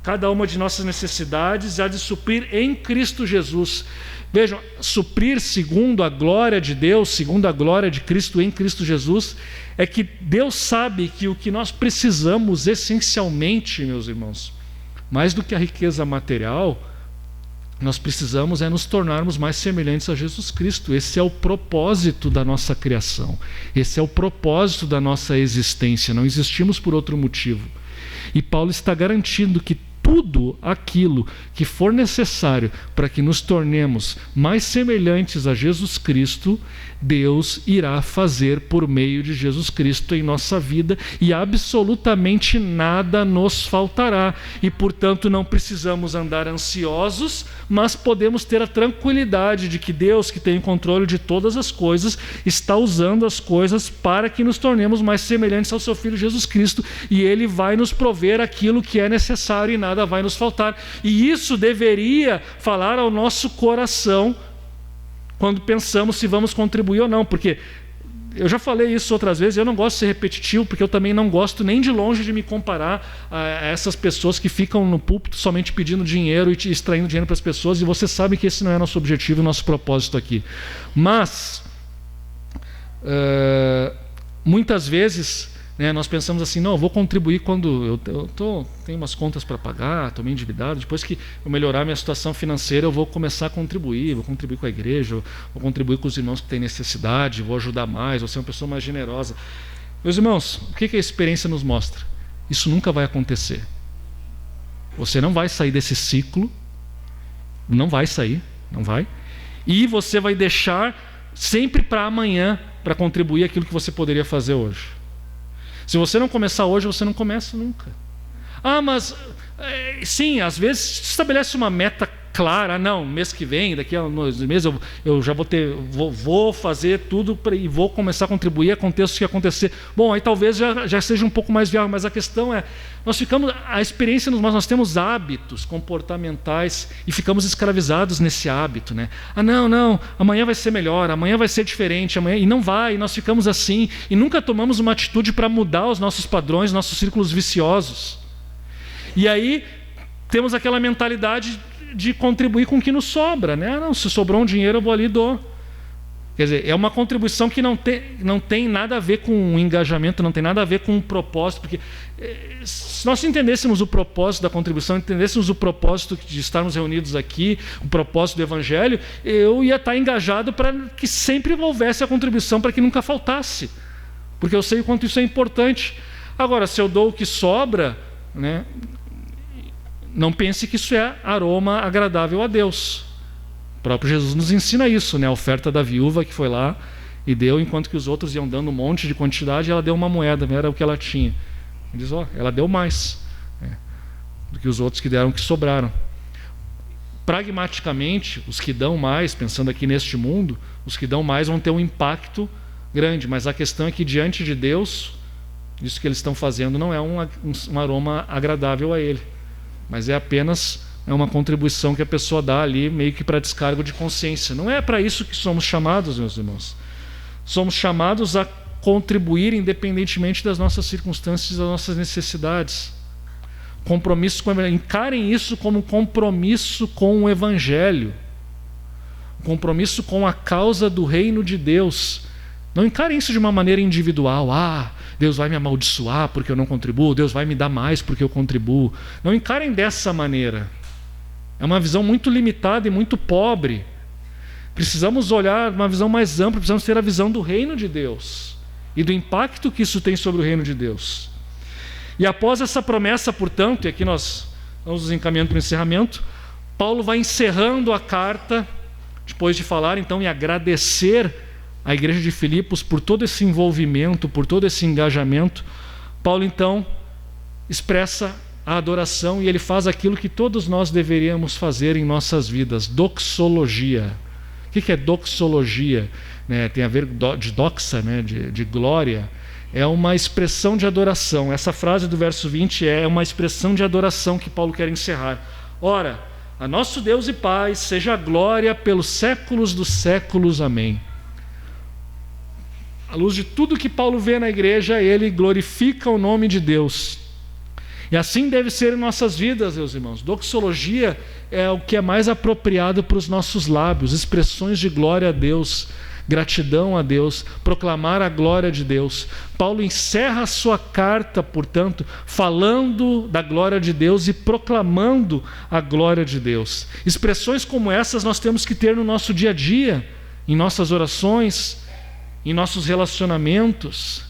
cada uma de nossas necessidades, e há de suprir em Cristo Jesus. Vejam, suprir segundo a glória de Deus, segundo a glória de Cristo em Cristo Jesus, é que Deus sabe que o que nós precisamos essencialmente, meus irmãos, mais do que a riqueza material, nós precisamos nos tornarmos mais semelhantes a Jesus Cristo. Esse é o propósito da nossa criação, esse é o propósito da nossa existência, não existimos por outro motivo. E Paulo está garantindo que tudo aquilo que for necessário para que nos tornemos mais semelhantes a Jesus Cristo, Deus irá fazer por meio de Jesus Cristo em nossa vida, e absolutamente nada nos faltará. E, portanto, não precisamos andar ansiosos, mas podemos ter a tranquilidade de que Deus, que tem o controle de todas as coisas, está usando as coisas para que nos tornemos mais semelhantes ao seu Filho Jesus Cristo, e Ele vai nos prover aquilo que é necessário e nada vai nos faltar. E isso deveria falar ao nosso coração quando pensamos se vamos contribuir ou não, porque eu já falei isso outras vezes, eu não gosto de ser repetitivo, porque eu também não gosto nem de longe de me comparar a essas pessoas que ficam no púlpito somente pedindo dinheiro e extraindo dinheiro para as pessoas, e você sabe que esse não é nosso objetivo, nosso propósito aqui. Mas muitas vezes, né, nós pensamos assim: não, eu vou contribuir quando eu tenho umas contas para pagar, estou meio endividado, depois que eu melhorar minha situação financeira, eu vou começar a contribuir, vou contribuir com a igreja, vou contribuir com os irmãos que têm necessidade, vou ajudar mais, vou ser uma pessoa mais generosa. Meus irmãos, o que a experiência nos mostra? Isso nunca vai acontecer. Você não vai sair desse ciclo, não vai sair, não vai, e você vai deixar sempre para amanhã para contribuir aquilo que você poderia fazer hoje. Se você não começar hoje, você não começa nunca. Mas sim, às vezes estabelece uma meta clara. Não, mês que vem, daqui a uns meses eu já vou fazer tudo e vou começar a contribuir, aconteça o que acontecer. Bom, aí talvez já seja um pouco mais viável, mas a questão é, a experiência nós temos hábitos comportamentais e ficamos escravizados nesse hábito, né? Não, amanhã vai ser melhor, amanhã vai ser diferente, amanhã, e não vai, e nós ficamos assim, e nunca tomamos uma atitude para mudar os nossos padrões, nossos círculos viciosos. E aí temos aquela mentalidade de contribuir com o que nos sobra, né? Não, se sobrou um dinheiro eu vou ali e dou. Quer dizer, é uma contribuição que não tem nada a ver com um engajamento, não tem nada a ver com um propósito, porque se nós entendêssemos o propósito da contribuição, entendêssemos o propósito de estarmos reunidos aqui, o propósito do Evangelho, eu ia estar engajado para que sempre houvesse a contribuição, para que nunca faltasse, porque eu sei o quanto isso é importante. Agora, se eu dou o que sobra, né, não pense que isso é aroma agradável a Deus. O próprio Jesus nos ensina isso, né? A oferta da viúva que foi lá e deu, enquanto que os outros iam dando um monte de quantidade, ela deu uma moeda, era o que ela tinha. Ele diz, ela deu mais, né, do que os outros que deram, que sobraram. Pragmaticamente, os que dão mais, pensando aqui neste mundo, os que dão mais vão ter um impacto grande, mas a questão é que diante de Deus, isso que eles estão fazendo não é um aroma agradável a Ele, mas é apenas uma contribuição que a pessoa dá ali, meio que para descargo de consciência. Não é para isso que somos chamados, meus irmãos. Somos chamados a contribuir independentemente das nossas circunstâncias e das nossas necessidades. Compromisso com o Evangelho. Encarem isso como um compromisso com o Evangelho. Compromisso com a causa do reino de Deus. Não encarem isso de uma maneira individual. Deus vai me amaldiçoar porque eu não contribuo, Deus vai me dar mais porque eu contribuo. Não encarem dessa maneira. É uma visão muito limitada e muito pobre. Precisamos olhar uma visão mais ampla, precisamos ter a visão do reino de Deus e do impacto que isso tem sobre o reino de Deus. E após essa promessa, portanto, e aqui nós vamos nos encaminhando para o encerramento, Paulo vai encerrando a carta, depois de falar então e agradecer a igreja de Filipos por todo esse envolvimento, por todo esse engajamento. Paulo então expressa a adoração e ele faz aquilo que todos nós deveríamos fazer em nossas vidas: doxologia. O que é doxologia? Tem a ver de doxa, de glória. É uma expressão de adoração. Essa frase do verso 20 é uma expressão de adoração que Paulo quer encerrar. Ora, a nosso Deus e Pai seja a glória pelos séculos dos séculos. Amém. À luz de tudo que Paulo vê na igreja, ele glorifica o nome de Deus. E assim deve ser em nossas vidas, meus irmãos. Doxologia é o que é mais apropriado para os nossos lábios, expressões de glória a Deus, gratidão a Deus, proclamar a glória de Deus. Paulo encerra a sua carta, portanto, falando da glória de Deus e proclamando a glória de Deus. Expressões como essas nós temos que ter no nosso dia a dia, em nossas orações, em nossos relacionamentos.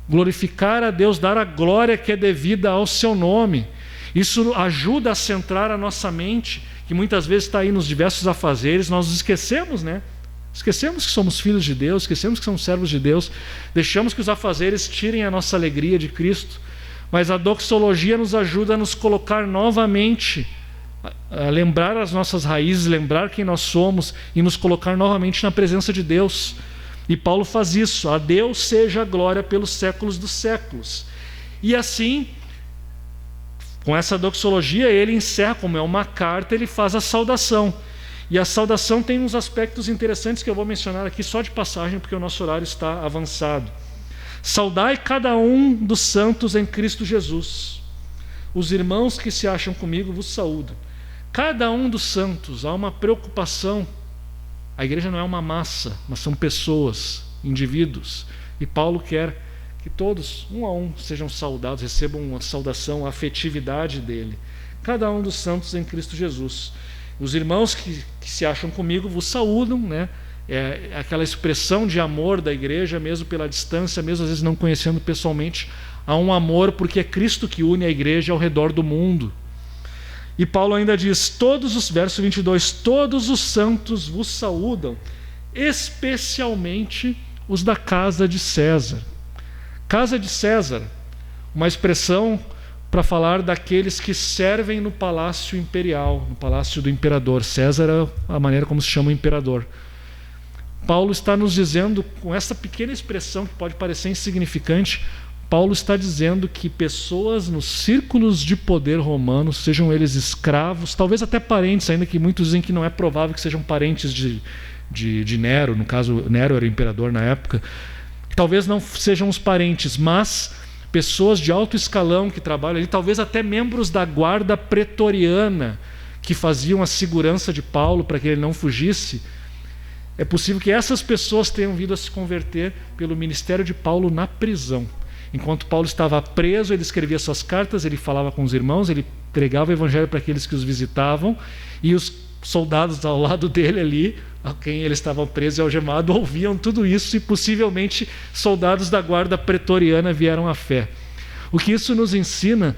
Glorificar a Deus, dar a glória que é devida ao seu nome. Isso ajuda a centrar a nossa mente, que muitas vezes está aí nos diversos afazeres. Nós nos esquecemos, né? Esquecemos que somos filhos de Deus, esquecemos que somos servos de Deus, deixamos que os afazeres tirem a nossa alegria de Cristo. Mas a doxologia nos ajuda a nos colocar novamente, a lembrar as nossas raízes, lembrar quem nós somos e nos colocar novamente na presença de Deus. E Paulo faz isso: a Deus seja a glória pelos séculos dos séculos. E assim, com essa doxologia, ele encerra, como é uma carta, ele faz a saudação. E a saudação tem uns aspectos interessantes que eu vou mencionar aqui só de passagem, porque o nosso horário está avançado. Saudai cada um dos santos em Cristo Jesus. Os irmãos que se acham comigo vos saúdam. Cada um dos santos, há uma preocupação. A igreja não é uma massa, mas são pessoas, indivíduos. E Paulo quer que todos, um a um, sejam saudados, recebam uma saudação, a afetividade dele. Cada um dos santos em Cristo Jesus. Os irmãos que se acham comigo vos saúdam, né? É aquela expressão de amor da igreja, mesmo pela distância, mesmo às vezes não conhecendo pessoalmente. Há um amor porque é Cristo que une a igreja ao redor do mundo. E Paulo ainda diz, verso 22, todos os santos vos saúdam, especialmente os da casa de César. Casa de César, uma expressão para falar daqueles que servem no palácio imperial, no palácio do imperador. César é a maneira como se chama o imperador. Paulo está nos dizendo, com essa pequena expressão que pode parecer insignificante, Paulo está dizendo que pessoas nos círculos de poder romanos, sejam eles escravos, talvez até parentes, ainda que muitos dizem que não é provável que sejam parentes de Nero, no caso Nero era o imperador na época, talvez não sejam os parentes, mas pessoas de alto escalão que trabalham ali, talvez até membros da guarda pretoriana que faziam a segurança de Paulo para que ele não fugisse. É possível que essas pessoas tenham vindo a se converter pelo ministério de Paulo na prisão. Enquanto Paulo estava preso, ele escrevia suas cartas, ele falava com os irmãos, ele pregava o evangelho para aqueles que os visitavam, e os soldados ao lado dele ali, a quem ele estava preso e algemado, ouviam tudo isso, e possivelmente soldados da guarda pretoriana vieram à fé. O que isso nos ensina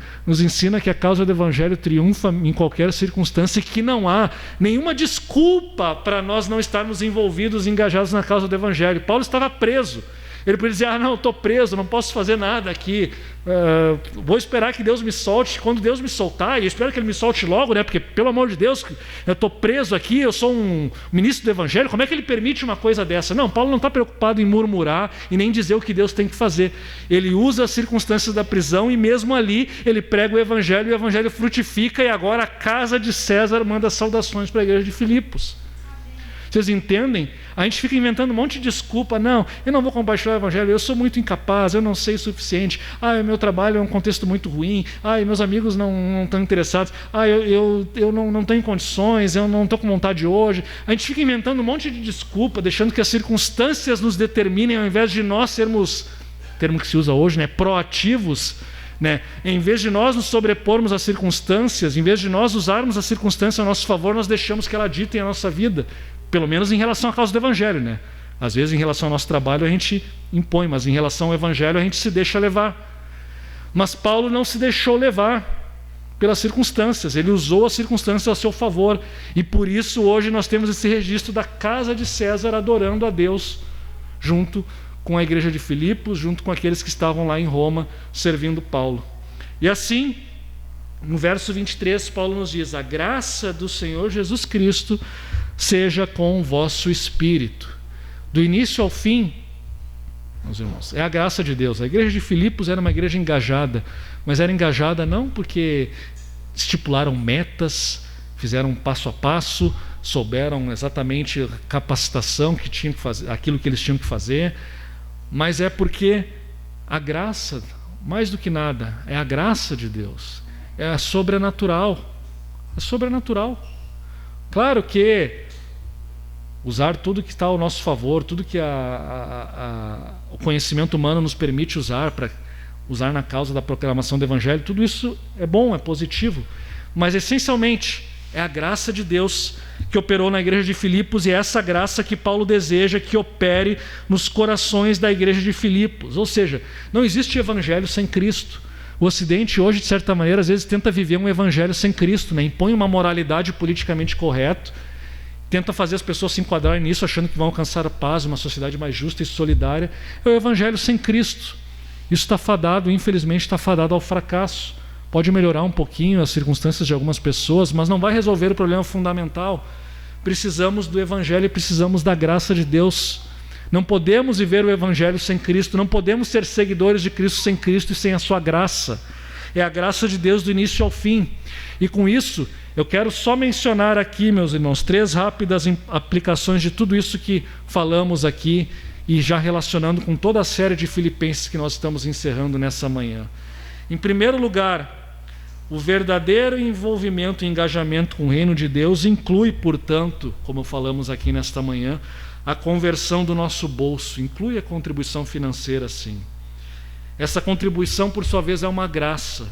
que a causa do evangelho triunfa em qualquer circunstância e que não há nenhuma desculpa para nós não estarmos envolvidos, engajados na causa do evangelho. Paulo estava preso. Ele podia dizer, não, estou preso, não posso fazer nada aqui, vou esperar que Deus me solte. Quando Deus me soltar, e eu espero que Ele me solte logo, né? Porque, pelo amor de Deus, eu estou preso aqui, eu sou um ministro do Evangelho, como é que Ele permite uma coisa dessa? Não, Paulo não está preocupado em murmurar e nem dizer o que Deus tem que fazer. Ele usa as circunstâncias da prisão e mesmo ali ele prega o Evangelho e o Evangelho frutifica, e agora a casa de César manda saudações para a igreja de Filipos. Vocês entendem? A gente fica inventando um monte de desculpa. Não, eu não vou compartilhar o evangelho, eu sou muito incapaz, eu não sei o suficiente. O meu trabalho é um contexto muito ruim. Meus amigos não estão interessados. Eu não tenho condições, eu não estou com vontade hoje. A gente fica inventando um monte de desculpa, deixando que as circunstâncias nos determinem, ao invés de nós sermos, termo que se usa hoje, proativos, né? Em vez de nós nos sobrepormos às circunstâncias, em vez de nós usarmos a circunstância a nosso favor, nós deixamos que ela ditem a nossa vida. Pelo menos em relação à causa do evangelho, né? Às vezes em relação ao nosso trabalho a gente impõe, mas em relação ao evangelho a gente se deixa levar. Mas Paulo não se deixou levar pelas circunstâncias, ele usou as circunstâncias a seu favor, e por isso hoje nós temos esse registro da casa de César adorando a Deus, junto com a igreja de Filipos, junto com aqueles que estavam lá em Roma servindo Paulo. E assim, no verso 23, Paulo nos diz, a graça do Senhor Jesus Cristo seja com o vosso espírito. Do início ao fim, meus irmãos, é a graça de Deus. A igreja de Filipos era uma igreja engajada, mas era engajada não porque estipularam metas, fizeram passo a passo, souberam exatamente a capacitação que tinham que fazer, aquilo que eles tinham que fazer, mas é porque a graça, mais do que nada, é a graça de Deus, é a sobrenatural. É sobrenatural. Claro que usar tudo que está ao nosso favor, tudo que o conhecimento humano nos permite usar para usar na causa da proclamação do Evangelho, tudo isso é bom, é positivo, mas essencialmente é a graça de Deus que operou na igreja de Filipos, e é essa graça que Paulo deseja que opere nos corações da igreja de Filipos. Ou seja, não existe Evangelho sem Cristo. O Ocidente hoje, de certa maneira, às vezes tenta viver um evangelho sem Cristo, né? Impõe uma moralidade politicamente correta, tenta fazer as pessoas se enquadrarem nisso, achando que vão alcançar a paz, uma sociedade mais justa e solidária. É o evangelho sem Cristo. Isso está fadado, infelizmente, está fadado ao fracasso. Pode melhorar um pouquinho as circunstâncias de algumas pessoas, mas não vai resolver o problema fundamental. Precisamos do evangelho e precisamos da graça de Deus. Não podemos viver o evangelho sem Cristo, não podemos ser seguidores de Cristo sem Cristo e sem a sua graça. É a graça de Deus do início ao fim. E com isso, eu quero só mencionar aqui, meus irmãos, 3 rápidas aplicações de tudo isso que falamos aqui e já relacionando com toda a série de Filipenses que nós estamos encerrando nessa manhã. Em primeiro lugar, o verdadeiro envolvimento e engajamento com o reino de Deus inclui, portanto, como falamos aqui nesta manhã, a conversão do nosso bolso, inclui a contribuição financeira, sim. Essa contribuição, por sua vez, é uma graça.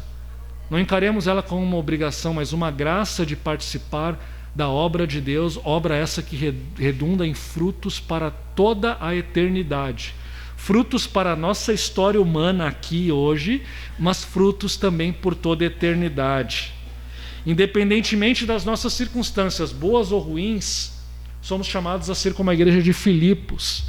Não encaremos ela como uma obrigação, mas uma graça de participar da obra de Deus, obra essa que redunda em frutos para toda a eternidade. Frutos para a nossa história humana aqui hoje, mas frutos também por toda a eternidade. Independentemente das nossas circunstâncias, boas ou ruins, somos chamados a ser como a igreja de Filipos,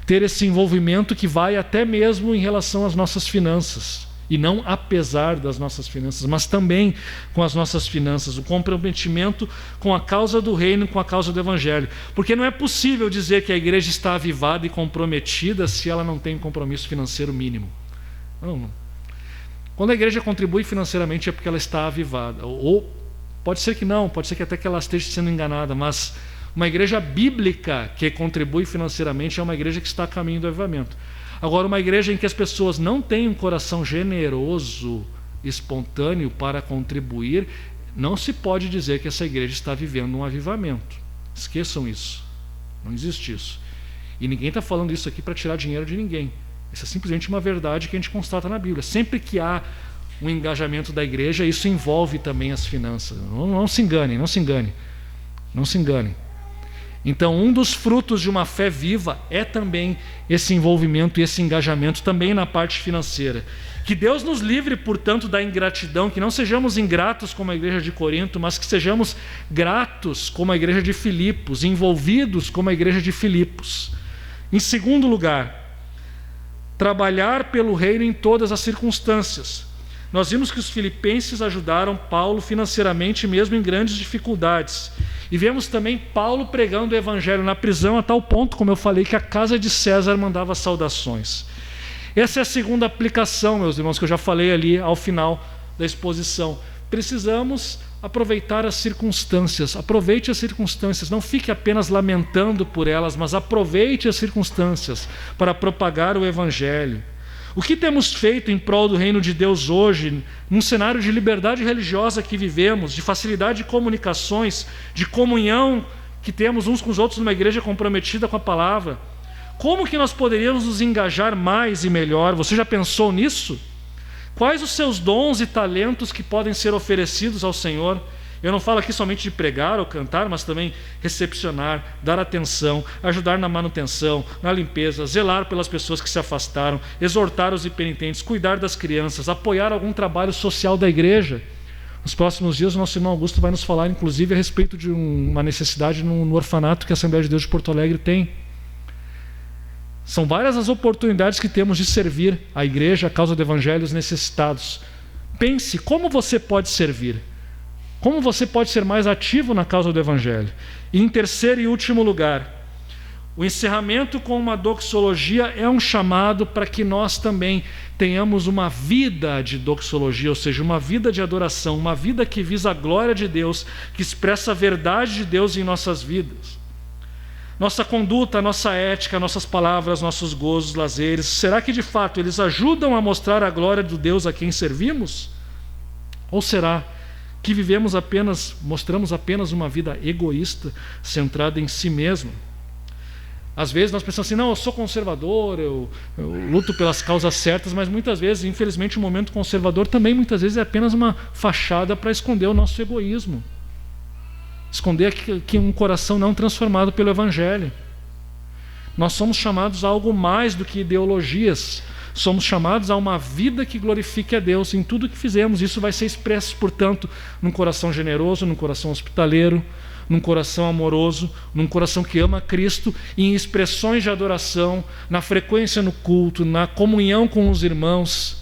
ter esse envolvimento que vai até mesmo em relação às nossas finanças, e não apesar das nossas finanças, mas também com as nossas finanças, o comprometimento com a causa do reino, com a causa do evangelho, porque não é possível dizer que a igreja está avivada e comprometida se ela não tem um compromisso financeiro mínimo. Não. Quando a igreja contribui financeiramente é porque ela está avivada, ou pode ser que não, pode ser que até que ela esteja sendo enganada, mas uma igreja bíblica que contribui financeiramente é uma igreja que está a caminho do avivamento. Agora, uma igreja em que as pessoas não têm um coração generoso, espontâneo para contribuir, não se pode dizer que essa igreja está vivendo um avivamento. Esqueçam isso. Não existe isso. E ninguém está falando isso aqui para tirar dinheiro de ninguém. Isso é simplesmente uma verdade que a gente constata na Bíblia. Sempre que há um engajamento da igreja, isso envolve também as finanças. Não se engane, não se engane. Não se engane. Então, um dos frutos de uma fé viva é também esse envolvimento e esse engajamento também na parte financeira. Que Deus nos livre, portanto, da ingratidão, que não sejamos ingratos como a igreja de Corinto, mas que sejamos gratos como a igreja de Filipos, envolvidos como a igreja de Filipos. Em segundo lugar, trabalhar pelo reino em todas as circunstâncias. Nós vimos que os filipenses ajudaram Paulo financeiramente mesmo em grandes dificuldades. E vemos também Paulo pregando o evangelho na prisão a tal ponto, como eu falei, que a casa de César mandava saudações. Essa é a segunda aplicação, meus irmãos, que eu já falei ali ao final da exposição. Precisamos aproveitar as circunstâncias. Aproveite as circunstâncias, não fique apenas lamentando por elas, mas aproveite as circunstâncias para propagar o evangelho. O que temos feito em prol do reino de Deus hoje, num cenário de liberdade religiosa que vivemos, de facilidade de comunicações, de comunhão que temos uns com os outros numa igreja comprometida com a palavra? Como que nós poderíamos nos engajar mais e melhor? Você já pensou nisso? Quais os seus dons e talentos que podem ser oferecidos ao Senhor? Eu não falo aqui somente de pregar ou cantar, mas também recepcionar, dar atenção, ajudar na manutenção, na limpeza, zelar pelas pessoas que se afastaram, exortar os impenitentes, cuidar das crianças, apoiar algum trabalho social da igreja. Nos próximos dias, o nosso irmão Augusto vai nos falar, inclusive, a respeito de uma necessidade no orfanato que a Assembleia de Deus de Porto Alegre tem. São várias as oportunidades que temos de servir a igreja, a causa do evangelho, os necessitados. Pense como você pode servir. Como você pode ser mais ativo na causa do evangelho? E em terceiro e último lugar, o encerramento com uma doxologia é um chamado para que nós também tenhamos uma vida de doxologia, ou seja, uma vida de adoração, uma vida que visa a glória de Deus, que expressa a verdade de Deus em nossas vidas. Nossa conduta, nossa ética, nossas palavras, nossos gozos, lazeres, será que de fato eles ajudam a mostrar a glória do Deus a quem servimos? Ou será que mostramos apenas uma vida egoísta, centrada em si mesmo? Às vezes nós pensamos assim, não, eu sou conservador, eu luto pelas causas certas, mas muitas vezes, infelizmente, o momento conservador também muitas vezes é apenas uma fachada para esconder o nosso egoísmo. Esconder aqui um coração não transformado pelo evangelho. Nós somos chamados a algo mais do que ideologias. Somos chamados a uma vida que glorifique a Deus em tudo que fizemos. Isso vai ser expresso, portanto, num coração generoso, num coração hospitaleiro, num coração amoroso, num coração que ama Cristo, e em expressões de adoração, na frequência no culto, na comunhão com os irmãos.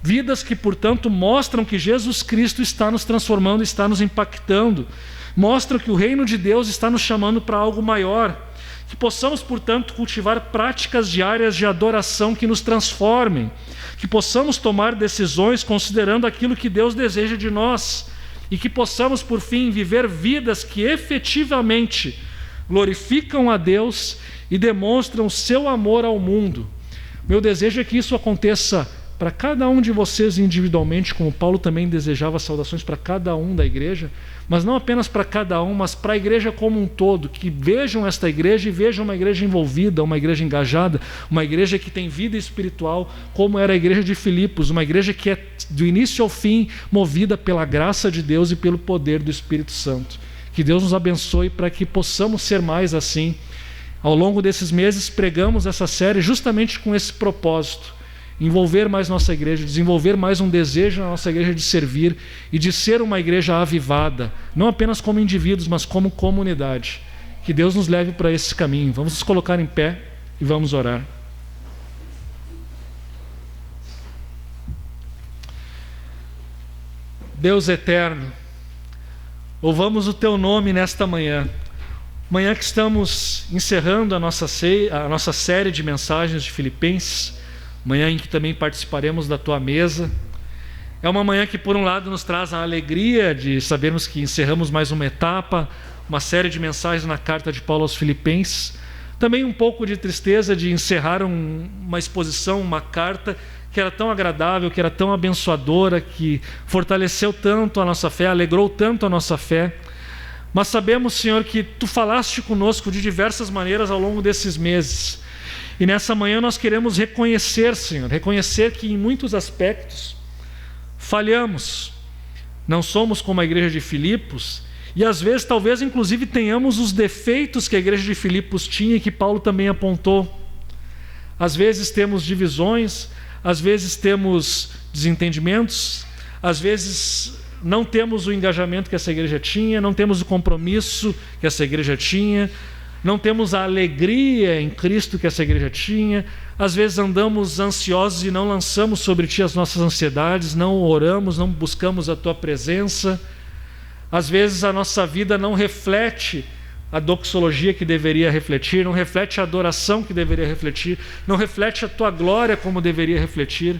Vidas que, portanto, mostram que Jesus Cristo está nos transformando, está nos impactando. Mostram que o reino de Deus está nos chamando para algo maior. Que possamos, portanto, cultivar práticas diárias de adoração que nos transformem. Que possamos tomar decisões considerando aquilo que Deus deseja de nós. E que possamos, por fim, viver vidas que efetivamente glorificam a Deus e demonstram o seu amor ao mundo. Meu desejo é que isso aconteça para cada um de vocês individualmente, como Paulo também desejava saudações para cada um da igreja, mas não apenas para cada um, mas para a igreja como um todo, que vejam esta igreja e vejam uma igreja envolvida, uma igreja engajada, uma igreja que tem vida espiritual, como era a igreja de Filipos, uma igreja que é do início ao fim movida pela graça de Deus e pelo poder do Espírito Santo. Que Deus nos abençoe para que possamos ser mais assim. Ao longo desses meses pregamos essa série justamente com esse propósito: envolver mais nossa igreja, desenvolver mais um desejo na nossa igreja de servir e de ser uma igreja avivada, não apenas como indivíduos, mas como comunidade. Que Deus nos leve para esse caminho. Vamos nos colocar em pé e vamos orar. Deus eterno, louvamos o Teu nome nesta manhã. Manhã que estamos encerrando a nossa série de mensagens de Filipenses, manhã em que também participaremos da Tua mesa. É uma manhã que, por um lado, nos traz a alegria de sabermos que encerramos mais uma etapa, uma série de mensagens na carta de Paulo aos Filipenses. Também um pouco de tristeza de encerrar uma exposição, uma carta que era tão agradável, que era tão abençoadora, que fortaleceu tanto a nossa fé, alegrou tanto a nossa fé. Mas sabemos, Senhor, que Tu falaste conosco de diversas maneiras ao longo desses meses. E nessa manhã nós queremos reconhecer, Senhor, reconhecer que em muitos aspectos falhamos. Não somos como a igreja de Filipos, e às vezes, talvez, inclusive, tenhamos os defeitos que a igreja de Filipos tinha e que Paulo também apontou. Às vezes temos divisões, às vezes temos desentendimentos, às vezes não temos o engajamento que essa igreja tinha, não temos o compromisso que essa igreja tinha, não temos a alegria em Cristo que essa igreja tinha. Às vezes andamos ansiosos e não lançamos sobre Ti as nossas ansiedades, não oramos, não buscamos a Tua presença. Às vezes a nossa vida não reflete a doxologia que deveria refletir, não reflete a adoração que deveria refletir, não reflete a Tua glória como deveria refletir.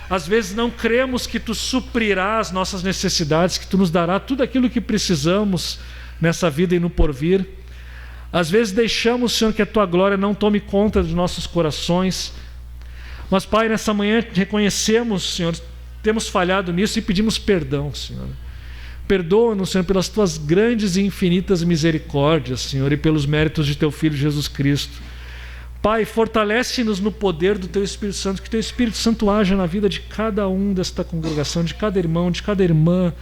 Às vezes não cremos que Tu suprirá as nossas necessidades, que Tu nos dará tudo aquilo que precisamos nessa vida e no porvir. Às vezes deixamos, Senhor, que a Tua glória não tome conta dos nossos corações. Mas, Pai, nessa manhã reconhecemos, Senhor, temos falhado nisso e pedimos perdão, Senhor. Perdoa-nos, Senhor, pelas Tuas grandes e infinitas misericórdias, Senhor, e pelos méritos de Teu Filho Jesus Cristo. Pai, fortalece-nos no poder do Teu Espírito Santo, que Teu Espírito Santo haja na vida de cada um desta congregação, de cada irmão, de cada irmã,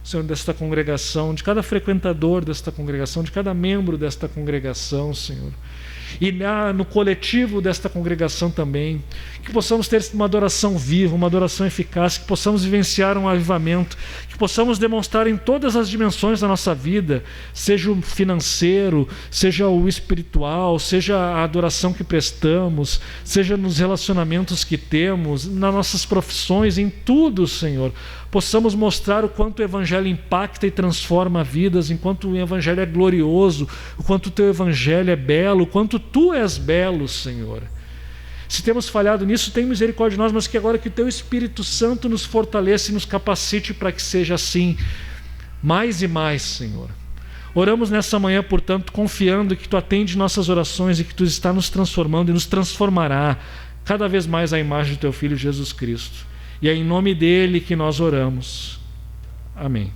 Senhor, desta congregação, de cada frequentador desta congregação, de cada membro desta congregação, Senhor. E no coletivo desta congregação também, que possamos ter uma adoração viva, uma adoração eficaz, que possamos vivenciar um avivamento, que possamos demonstrar em todas as dimensões da nossa vida, seja o financeiro, seja o espiritual, seja a adoração que prestamos, seja nos relacionamentos que temos, nas nossas profissões, em tudo, Senhor, possamos mostrar o quanto o Evangelho impacta e transforma vidas, enquanto o Evangelho é glorioso, o quanto o Teu Evangelho é belo, o quanto Tu és belo, Senhor. Se temos falhado nisso, tem misericórdia de nós, mas que agora que o Teu Espírito Santo nos fortaleça e nos capacite para que seja assim, mais e mais, Senhor. Oramos nessa manhã, portanto, confiando que Tu atende nossas orações e que Tu está nos transformando e nos transformará cada vez mais à imagem do Teu Filho Jesus Cristo. E é em nome dEle que nós oramos. Amém.